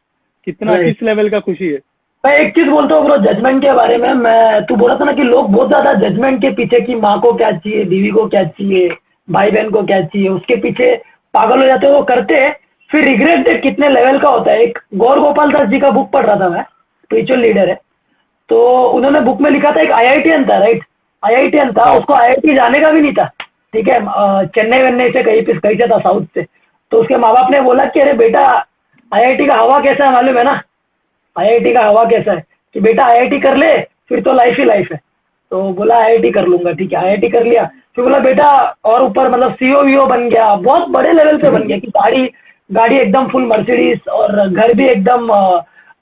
कितना Right. किस लेवल का खुशी है। मैं एक चीज बोलता हूँ ब्रो जजमेंट के बारे में। मैं तू बोला था ना कि लोग बहुत ज्यादा जजमेंट के पीछे, कि माँ को क्या चाहिए, बीवी को क्या चाहिए, भाई बहन को क्या चाहिए, उसके पीछे पागल हो जाते हैं, वो करते हैं, फिर रिग्रेट देख कितने लेवल का होता है। एक गौर गोपाल दास जी का बुक पढ़ रहा था मैं, स्पिरिचुअल लीडर है। तो उन्होंने बुक में लिखा था, एक आईआईटीएन था, राइट, आईआईटीएन था, हाँ उसको आईआईटी जाने का भी नहीं था, ठीक है, चेन्नई वेन्नई से कहीं से था, साउथ से। तो उसके माँ बाप ने बोला कि अरे बेटा, आईआईटी का हवा कैसा है मालूम है ना, आईआईटी का हवा कैसा है, कि बेटा आईआईटी कर ले, फिर तो लाइफ ही लाइफ है। तो बोला आईआईटी कर लूंगा, ठीक है, आईआईटी कर लिया। फिर बोला बेटा, और ऊपर मतलब सीओ वीओ बन गया, बहुत बड़े लेवल पे बन गया, कि गाड़ी गाड़ी एकदम फुल मर्सिडीज, और घर भी एकदम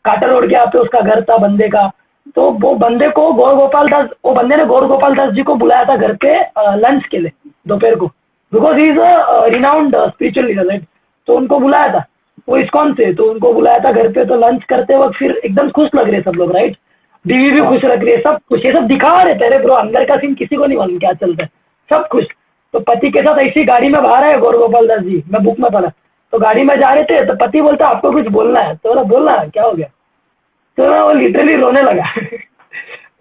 काटर रोड के यहाँ पे उसका घर था बंदे का। तो वो बंदे को गौर गोपाल दास, वो बंदे ने गौर गोपाल दास जी को बुलाया था घर पे लंच के लिए दोपहर को, because he is a renowned spiritual leader, right. तो उनको बुलाया था, वो इस्कॉन से, तो उनको बुलाया था घर पे। तो लंच करते वक्त फिर एकदम खुश लग रहे सब लोग, राइट, बीवी भी हाँ खुश लग रही है, सब खुश, ये सब दिखा रहे थे ब्रो, अंदर का सीन किसी को नहीं मालूम क्या चलता है, सब खुश। तो पति के साथ ऐसी गाड़ी में बाहर है गौर गोपाल दास जी, मैं बुक में पढ़ा। तो गाड़ी में जा रहे थे, तो पति बोलता आपको कुछ बोलना है, तो बोला बोलना है, क्या हो गया। तो ना वो लिटरली रोने लगा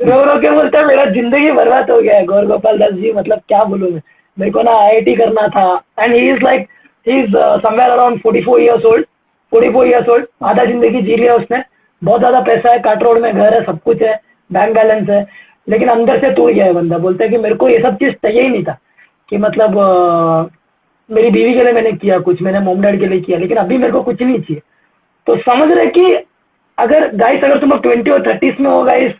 रो रो के बोलता है मेरा जिंदगी बर्बाद हो गया है गौर गोपाल दास जी, मतलब क्या बोलूं मैं, मेरे को ना आईआईटी करना था। And he is like, he is somewhere around 44 years old, 44 years old, आधा जिंदगी जी लिया उसने, बहुत ज्यादा पैसा है, काट रोड में घर है, सब कुछ है, बैंक बैलेंस है, लेकिन अंदर से टूट गया है बंदा। बोलता है कि मेरे को ये सब चीज चाहिए ही नहीं था, कि मतलब मेरी बीवी के लिए मैंने किया कुछ, मैंने मॉम डैड के लिए किया, लेकिन अभी मेरे को कुछ नहीं चाहिए। तो समझ रहे कि अगर गाइस, अगर तुम लोग 20 और 30 में हो गाइस,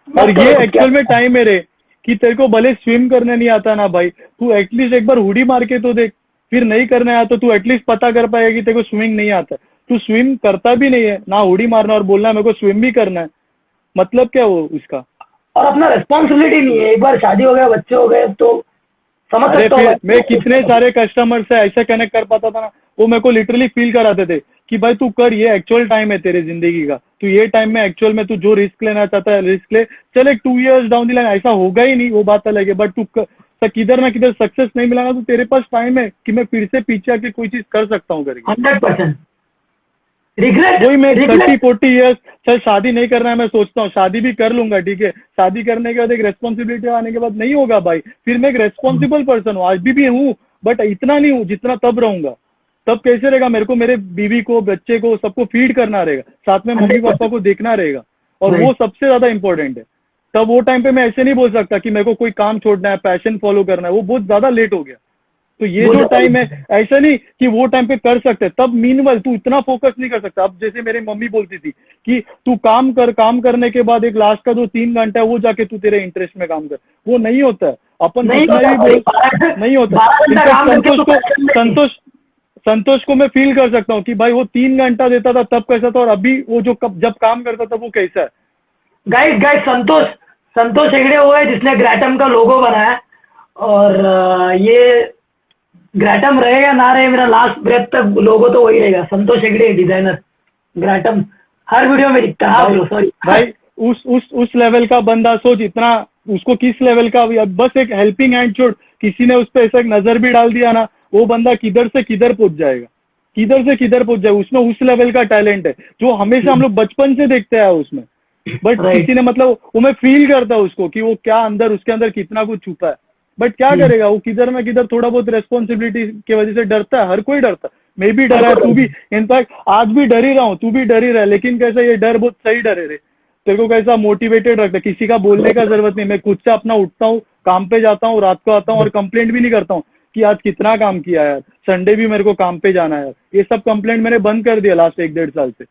और मत ये करो कुछ, क्या एक्चुअल में टाइम है रे, कि तेरे को भले स्विम करने नहीं आता ना भाई, तू एटलीस्ट एक बार हुडी मार के तो देख। फिर नहीं करने आता तो तू एटलीस्ट पता कर पाएगा कि तेरे को स्विमिंग नहीं आता। तू स्विम करता भी नहीं है ना, हुडी मारना और बोलना मेरे को स्विम भी करना है, मतलब क्या वो उसका। और अपना रिस्पॉन्सिबिलिटी नहीं है, एक बार शादी हो गया, बच्चे हो गए, तो समझ अरे सकता फिर मैं हूँ। कितने सारे कस्टमर से ऐसे कनेक्ट कर पाता था ना, वो मेरे को लिटरली फील कराते थे कि भाई तू कर, ये एक्चुअल टाइम है तेरे जिंदगी का, तू ये टाइम में एक्चुअल में तू जो रिस्क लेना चाहता है रिस्क ले। चल एक 2 years डाउन द लाइन ऐसा होगा ही नहीं, वो बात अलग है, बट किधर ना किधर सक्सेस नहीं मिला ना, तो तेरे पास टाइम है कि मैं फिर से पीछे आके कोई चीज कर सकता हूँ करके। 100% रिग्रेट, वही मैं रिग्रेट। 30-40 years, चल शादी नहीं करना है, मैं सोचता हूँ शादी भी कर लूंगा, ठीक है, शादी करने के बाद एक रेस्पॉन्सिबिलिटी आने के बाद नहीं होगा भाई, फिर मैं एक रेस्पॉन्सिबल पर्सन हूँ, आज भी हूँ, बट इतना नहीं हूँ जितना तब रहूंगा। तब कैसे रहेगा, मेरे को मेरे बीवी को, बच्चे को, सबको फीड करना रहेगा, साथ में मम्मी पापा 100%, को देखना रहेगा, और वो राइट। सबसे ज्यादा इंपॉर्टेंट है। तब वो टाइम पे मैं ऐसे नहीं बोल सकता कि मेरे को कोई काम छोड़ना है, पैशन फॉलो करना है, वो बहुत ज्यादा लेट हो गया। तो ये वो जो ज्यादा टाइम है, ऐसा नहीं कि वो टाइम पे कर सकते, तब मीनवाइल तू इतना फोकस नहीं कर सकता। अब जैसे मेरी मम्मी बोलती थी कि तू काम कर, काम करने के बाद एक लास्ट का जो 3 घंटा है वो जाके तू तेरे इंटरेस्ट में काम कर, वो नहीं होता है। अपन नहीं कितना होता भी भाई, बोल, नहीं होता। 12 घंटा इनफैक्ट काम करके तो संतोष संतोष को मैं फील कर सकता हूँ कि भाई वो 3 घंटा देता था तब कैसा था, और अभी वो जो जब काम करता था वो कैसा है। गाइस, गाइस, संतोष, संतोष हेगड़े वो है जिसने ग्रैटम का लोगो बनाया। और ये ग्रैटम रहेगा ना रहे, मेरा लास्ट ब्रेथ तक लोगो तो वही रहेगा, संतोष हेगड़े डिजाइनर, ग्रैटम हर वीडियो में दिखता है। हाँ भाई ब्रो, सॉरी। भाई उस लेवल का बंदा सोच, इतना उसको किस लेवल का, बस एक हेल्पिंग हैंड छोड़, किसी ने उस पर ऐसा एक नजर भी डाल दिया ना, वो बंदा किधर से किधर पहुंच जाएगा, किधर से किधर पहुंच जाएगा। उसमें उस लेवल का टैलेंट है जो हमेशा हम लोग बचपन से देखते हैं उसमें, बट राइट। किसी ने मतलब वो मैं फील करता हूँ उसको कि वो क्या अंदर, उसके अंदर कितना कुछ छुपा है। बट क्या करेगा वो, किधर ना किधर थोड़ा बहुत रेस्पॉन्सिबिलिटी की वजह से डरता है, हर कोई डरता है, मैं भी डरा है, तू भी, इनफैक्ट आज भी डर ही रहा हूँ, तू भी डर ही रहा है, लेकिन कैसा ये डर बहुत सही डर है रे, तेरे को कैसा मोटिवेटेड रखता है, किसी का बोलने का जरूरत नहीं, मैं खुद से अपना उठता हूँ, काम पे जाता हूँ, रात को आता हूँ, और कंप्लेंट भी नहीं करता हूँ कि आज कितना काम किया यार, संडे भी मेरे को काम पे जाना है यार, ये सब कंप्लेंट मैंने बंद कर दिया लास्ट 1-1.5 साल से।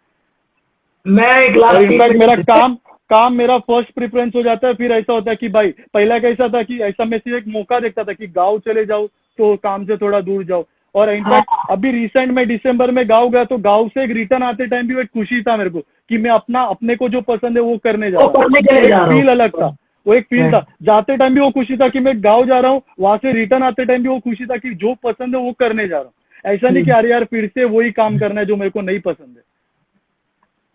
मैं एक और लास्ट इनफैक्ट मेरा काम मेरा फर्स्ट प्रेफरेंस हो जाता है। फिर ऐसा होता है कि भाई पहला कैसा था कि ऐसा मैं सिर्फ एक मौका देखता था कि गांव चले जाओ तो काम से थोड़ा दूर जाओ, और इनफैक्ट अभी रिसेंट में दिसंबर में गांव गया, तो गांव से एक रिटर्न आते टाइम भी एक खुशी था मेरे को कि मैं अपने को जो पसंद है वो करने जा वो रहा हूँ, करने के वो लिए एक जा रहा फील अलग था, हूँ। वो एक फील था। जाते टाइम भी वो खुशी था कि मैं गाँव जा रहा हूँ, वहां से रिटर्न आते टाइम भी वो खुशी था कि जो पसंद है वो करने जा रहा हूँ। ऐसा नहीं कि अरे यार फिर से वही काम करना है जो मेरे को नहीं पसंद है।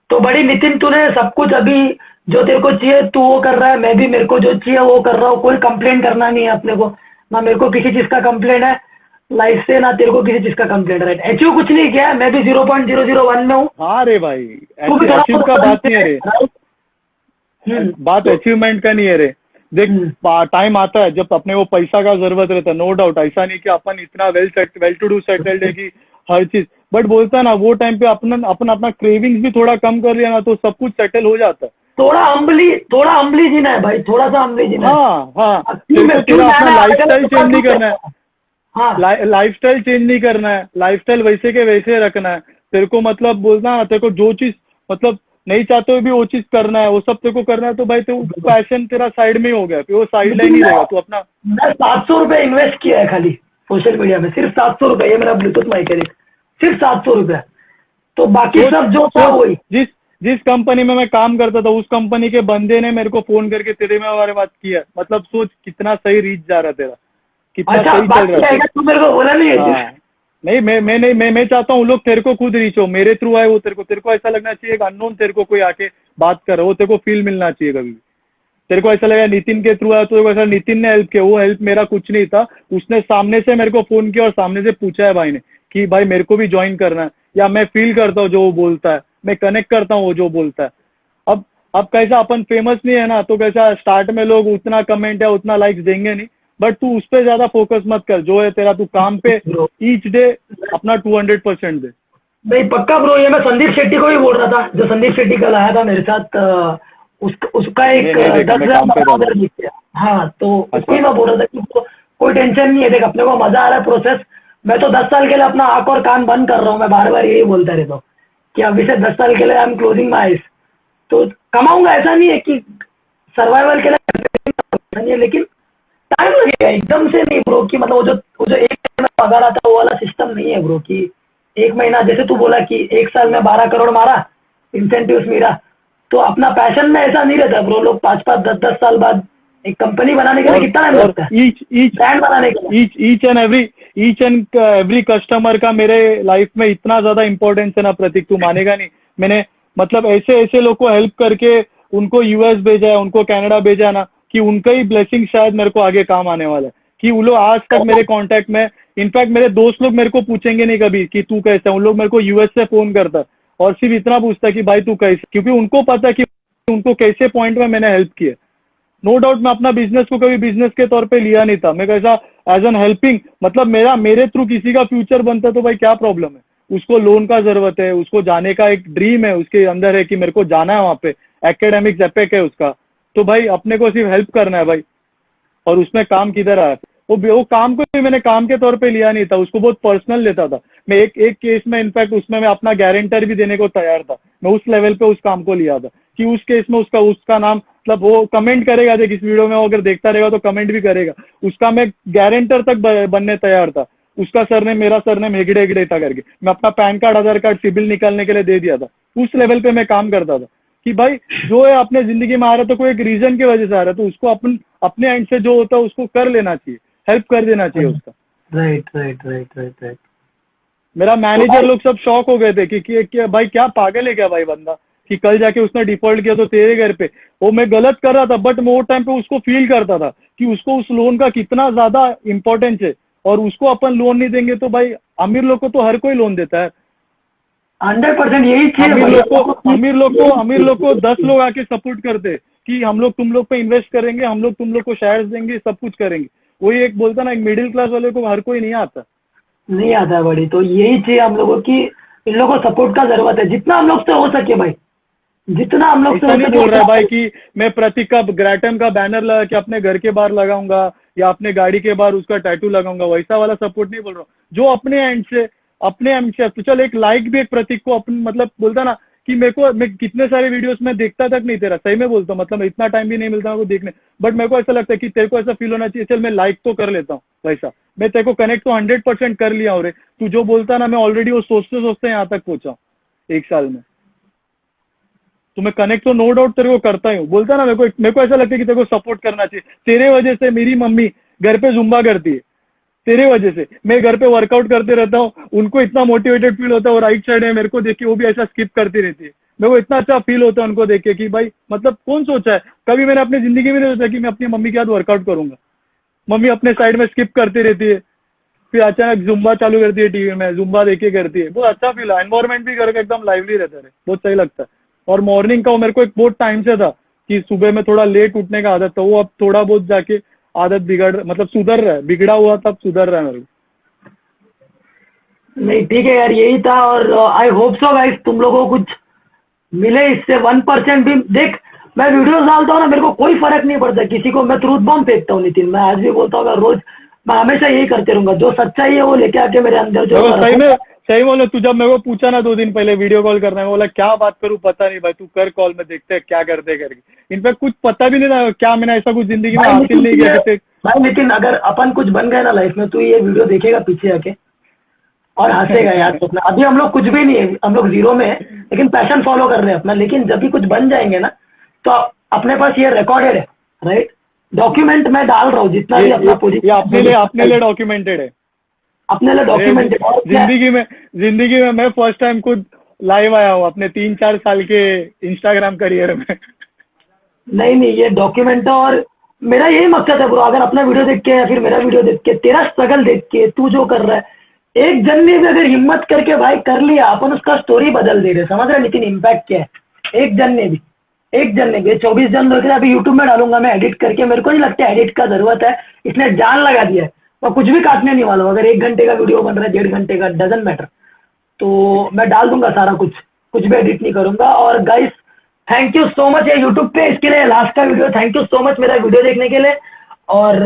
तो बड़ी नितिन, तूने सब कुछ अभी जो तेरे को चाहिए तू वो कर रहा है, मैं भी मेरे को जो चाहिए वो कर रहा हूँ, कोई कंप्लेंट करना नहीं है अपने को, ना मेरे को किसी चीज का कंप्लेंट है लाइफ से, ना तेरे को किसी चीज का कंप्लेंट है। अचीव कुछ नहीं किया है, मैं भी 0.001 में हूँ। हाँ रे भाई, तू भी थोड़ा अचीव का बहुत बात नहीं है रे, बात अचीवमेंट का नहीं है रे। देख, टाइम आता है जब अपने को पैसा का जरूरत रहता है, नो डाउट। ऐसा नहीं कि अपन इतना वेल टू डू सेटल्ड है कि हर चीज, बट बोलता है ना वो टाइम पे अपन अपन अपना क्रेविंग्स भी थोड़ा कम कर लिया ना तो सब कुछ सेटल हो जाता है। थोड़ा हम्बली जीना है भाई, थोड़ा सा हम्बली जीना है। हाँ हाँ, क्यों तेरे को क्यों तेरा अपना जाना है, लाइफस्टाइल चेंज नहीं करना है, हाँ लाइफस्टाइल चेंज नहीं करना है, लाइफस्टाइल वैसे के वैसे रखना है। तेरे को मतलब बोलना, तेरे को जो चीज मतलब नहीं चाहते हुए भी वो चीज करना है, वो सब तेरे को करना है, तो भाई तो पैशन तेरा साइड में ही हो गया, फिर वो साइड लाइन ही रहेगा तू अपना। मैं 700 रुपये इन्वेस्ट किया है खाली सोशल मीडिया में, सिर्फ 700 रुपये। ये मेरा ब्लूटूथ माइक है, सिर्फ 700 रुपये। तो बाकी सब जो था वही। जिस जिस कंपनी में मैं काम करता था उस कंपनी के बंदे ने मेरे को फोन करके तेरे में बारे बात किया, मतलब सोच कितना सही रीच जा रहा तेरा, कितना अच्छा सही बात चल रहा क्या है, तू मेरे को बोला नहीं है हाँ, नहीं मैं नहीं, मैं चाहता हूँ लोग तेरे को खुद रीच हो, मेरे थ्रू आए वो तेरे को ऐसा लगना चाहिए, एक अननोन तेरे को कोई आके बात कर रहा हो, वो तेरे को फील मिलना चाहिए कभी भी। तेरे को ऐसा लगा नितिन के थ्रू आया तो ऐसा नितिन ने हेल्प किया, वो हेल्प मेरा कुछ नहीं था, उसने सामने से मेरे को फोन किया और सामने से पूछा है भाई ने कि भाई मेरे को भी ज्वाइन करना है, या मैं फील करता हूँ जो वो बोलता है, मैं कनेक्ट करता हूँ वो जो बोलता है। अब अब कैसा अपन फेमस नहीं है ना, तो कैसा स्टार्ट में लोग उतना कमेंट या उतना लाइक्स देंगे नहीं, बट तू उस पर ज्यादा फोकस मत कर, जो है तेरा तू काम पे ब्रो। ईच डे अपना 200% दे। नहीं पक्का ब्रो, ये मैं संदीप शेट्टी को भी बोल रहा था, जो संदीप शेट्टी कल आया था मेरे साथ, उसका एक नहीं देखा, मैं 10,000 काम पे था ऑर्डर दिख गया। हाँ तो उसको ही अच्छा। मैं बोल रहा था कि कोई टेंशन नहीं है, देख अपने को मजा आ रहा है प्रोसेस। मैं तो 10 साल के लिए अपना आंख और कान बंद कर रहा हूँ, मैं बार बार यही बोलता रहता हूँ कि अभी से 10 साल के लिए I am closing my eyes. तो कमाऊंगा, ऐसा नहीं है कि सर्वाइवल के लिए नहीं है, लेकिन टाइम लगेगा, एकदम से नहीं ब्रो। कि मतलब वो जो एक महीना पगार आता है वो वाला सिस्टम नहीं है ब्रो। कि एक महीना, जैसे तू बोला कि एक साल में 12 करोड़ मारा, इंसेंटिव्स मिला, तो अपना पैशन में ऐसा नहीं रहता ब्रो। लोग 5-5, 10-10 साल बाद एक कंपनी बनाने के लिए कितना टाइम और लगता है, ईच ईच ब्रांड बनाने के लिए। ईच एंड एवरी कस्टमर का मेरे लाइफ में इतना ज्यादा इंपॉर्टेंस है ना प्रतीक, तू मानेगा नहीं। मैंने मतलब ऐसे ऐसे लोग को हेल्प करके उनको यूएस भेजा है, उनको कनाडा भेजा है ना, कि उनका ही ब्लेसिंग शायद मेरे को आगे काम आने वाला है। कि वो लोग आज तक मेरे कांटेक्ट में, इनफैक्ट मेरे दोस्त लोग मेरे को पूछेंगे नहीं कभी कि तू कैसा है, उन लोग मेरे को यूएस से फोन करता है और सिर्फ इतना पूछता है कि भाई तू कैसे, क्योंकि उनको पता है कि उनको कैसे पॉइंट में मैंने हेल्प किया। नो डाउट मैं अपना बिजनेस को कभी बिजनेस के तौर पे लिया नहीं था, मैं कैसा एज एन हेल्पिंग, मतलब मेरे थ्रू किसी का फ्यूचर बनता तो भाई क्या प्रॉब्लम है। उसको लोन का जरूरत है, उसको जाने का एक ड्रीम है उसके अंदर है कि मेरे को जाना है वहां पे, एकेडमिक्स एपेक है उसका, तो भाई अपने को सिर्फ हेल्प करना है भाई। और उसमें काम किधर आया, वो काम को भी मैंने काम के तौर पे लिया नहीं था, उसको बहुत पर्सनल लेता था मैं। एक एक केस में इनफैक्ट उसमें मैं अपना गारंटर भी देने को तैयार था, मैं उस लेवल पे उस काम को लिया था कि उस केस में उसका नाम, मतलब वो कमेंट करेगा, देख इस वीडियो में वो अगर देखता रहेगा तो कमेंट भी करेगा, उसका मैं गारंटर तक बनने तैयार था। उसका सरनेम मेरा सरनेम हेगड़े हेगड़े था करके, मैं अपना पैन कार्ड, आधार कार्ड, सिबिल निकालने के लिए दे दिया था। उस लेवल पे मैं काम करता था कि भाई जो है अपने जिंदगी में आ रहा है तो कोई एक रीजन की वजह से आ रहा है, तो उसको अपने एंड से जो होता है उसको कर लेना चाहिए, हेल्प कर देना चाहिए उसका। Right right right right right. मेरा मैनेजर लोग सब शॉक हो गए थे कि भाई क्या पागल है क्या भाई बंदा, कि कल जाके उसने डिफॉल्ट किया तो तेरे घर पे। वो मैं गलत कर रहा था, बट मैं वो टाइम पे उसको फील करता था कि उसको उस लोन का कितना ज्यादा इंपॉर्टेंस है, और उसको अपन लोन नहीं देंगे तो भाई अमीर लोग को तो हर कोई लोन देता है। 100% यही चाहिए अमीर लोग को 10 लोग आके सपोर्ट करते कि हम लोग तुम लोग पे इन्वेस्ट करेंगे, हम लोग तुम लोग को शेयर्स देंगे, सब कुछ करेंगे। वही एक बोलता ना, एक मिडिल क्लास वाले को हर कोई नहीं आता। नहीं आता है बड़ी। तो यही चाहिए हम लोगों की, इन लोगों को सपोर्ट का जरूरत है, जितना हम लोग से हो सके भाई, जितना हम लोग से ऐसा हो नहीं सके बोल रहा है भाई उतना। कि मैं प्रतीक का ग्रैटम का बैनर लगा के अपने घर के बाहर लगाऊंगा या अपने गाड़ी के बाहर उसका टैटू लगाऊंगा, वैसा वाला सपोर्ट नहीं बोल रहा हूँ। जो अपने एंड से तो चल, एक लाइक भी एक प्रतीक को अपन मतलब बोलता ना कि मैं कितने सारे वीडियोस में देखता तक नहीं तेरा, सही में बोलता हूँ, मतलब इतना टाइम भी नहीं मिलता वो देखने, बट मेरे को ऐसा लगता है कि तेरे को ऐसा फील होना चाहिए, चल मैं लाइक तो कर लेता हूँ वैसा। मैं तेरे को कनेक्ट तो 100% कर लिया हूँ रे, तू जो बोलता ना मैं ऑलरेडी वो सोचते सोचते यहाँ तक पहुंचा हूँ 1 साल में। तो मैं कनेक्ट तो नो डाउट तेरे को करता ही हूँ, बोलता ना मेरे को ऐसा लगता है कि तेरे को सपोर्ट करना चाहिए। तेरे वजह से मेरी मम्मी घर पे जुम्बा करती है, तेरे वजह से मैं घर पे वर्कआउट करते रहता हूँ, उनको इतना मोटिवेटेड फील होता है, वो राइट साइड है मेरे को देख के वो भी ऐसा स्किप करती रहती है, मेरे को इतना अच्छा फील होता है उनको देख के कि भाई मतलब कौन सोचा है, कभी मैंने अपनी जिंदगी में नहीं सोचा कि मैं अपनी मम्मी के साथ वर्कआउट करूंगा। मम्मी अपने साइड में स्किप करती रहती है, फिर अचानक जुम्बा चालू करती है टीवी में, जुम्बा देखे करती है, बहुत अच्छा फील है। एनवायरमेंट भी घर का एकदम लाइवली रहता है, बहुत सही लगता है। और मॉर्निंग का वो मेरे को एक बहुत टाइम से था कि सुबह में थोड़ा लेट उठने का आदत था, वो अब थोड़ा बहुत जाके आदत बिगड़ मतलब सुधर रहा है, बिगड़ा हुआ तब सुधर रहा है मेरे को। नहीं ठीक है यार, यही था। और आई होप सो गाइस तुम लोगों को कुछ मिले इससे 1% भी। देख, मैं वीडियोस डालता हूँ ना, मेरे को कोई फर्क नहीं पड़ता किसी को, मैं ट्रूथ बॉम्ब फेंकता हूँ नितिन, मैं आज भी बोलता हूँ रोज, मैं हमेशा यही करते रहूंगा। जो सच्चाई है वो लेके आके मेरे अंदर जो देखो सही बोलो, तू जब मेरे को पूछा ना 2 दिन पहले वीडियो कॉल करना है, बोला क्या बात करूं पता नहीं भाई, तू कर कॉल में देखते हैं क्या करते हैं करके। इनफैक्ट कुछ पता भी नहीं था क्या, मैंने ऐसा कुछ जिंदगी में हासिल नहीं किया कि भाई नितिन, अगर अपन कुछ बन गए ना लाइफ में, तू ये वीडियो देखेगा पीछे आके और हंसेगा यार। तो अभी हम लोग कुछ भी नहीं है, हम लोग जीरो में है, लेकिन पैशन फॉलो कर रहे हैं अपना। लेकिन जब भी कुछ बन जाएंगे ना, तो अपने पास ये रिकॉर्डेड है, राइट? डॉक्यूमेंट मैं डाल रहा हूँ जितना भी अपना ये अपने लिए डॉक्यूमेंटेड है, अपने लिए डॉक्यूमेंटेड। जिंदगी में मैं फर्स्ट टाइम खुद लाइव आया हूँ अपने 3-4 साल के इंस्टाग्राम करियर में। नहीं, ये डॉक्यूमेंट है। और मेरा यही मकसद है ब्रो, अगर अपना वीडियो देख के या फिर मेरा वीडियो देख के, तेरा स्ट्रगल देख के, तू जो कर रहा है, एक जन ने भी अगर हिम्मत करके भाई कर लिया, अपन उसका स्टोरी बदल दे रहे, समझ रहे? लेकिन इम्पैक्ट क्या है? एक जन ने भी 24 जन लोग अभी यूट्यूब में डालूंगा मैं एडिट करके, मेरे को नहीं लगता एडिट का जरूरत है, इसने जान लगा दिया है। मैं कुछ भी काटने नहीं वाला हूँ, अगर 1 घंटे का वीडियो बन रहा है, 1.5 घंटे का, डजंट मैटर, तो मैं डाल दूंगा सारा कुछ भी एडिट नहीं करूंगा। और guys thank you so much ये यूट्यूब पे, इसके लिए लास्ट का video, thank you so much मेरा वीडियो देखने के लिए। और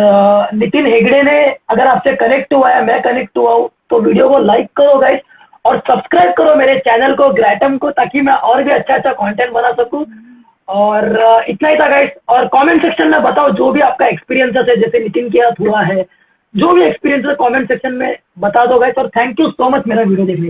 नितिन हेगड़े ने अगर आपसे कनेक्ट हुआ है, मैं कनेक्ट हुआ हूँ, तो वीडियो को लाइक करो गाइस, और सब्सक्राइब करो मेरे चैनल को, ग्रैटम को, ताकि मैं और भी अच्छा कंटेंट बना सकूं। और इतना ही था गाइस। और कमेंट सेक्शन में बताओ जो भी आपका एक्सपीरियंसेस है, जैसे नितिन के साथ हुआ है, जो भी एक्सपीरियंस है कमेंट सेक्शन में बता दो गाइस। और थैंक यू सो मच मेरा वीडियो देखने के लिए।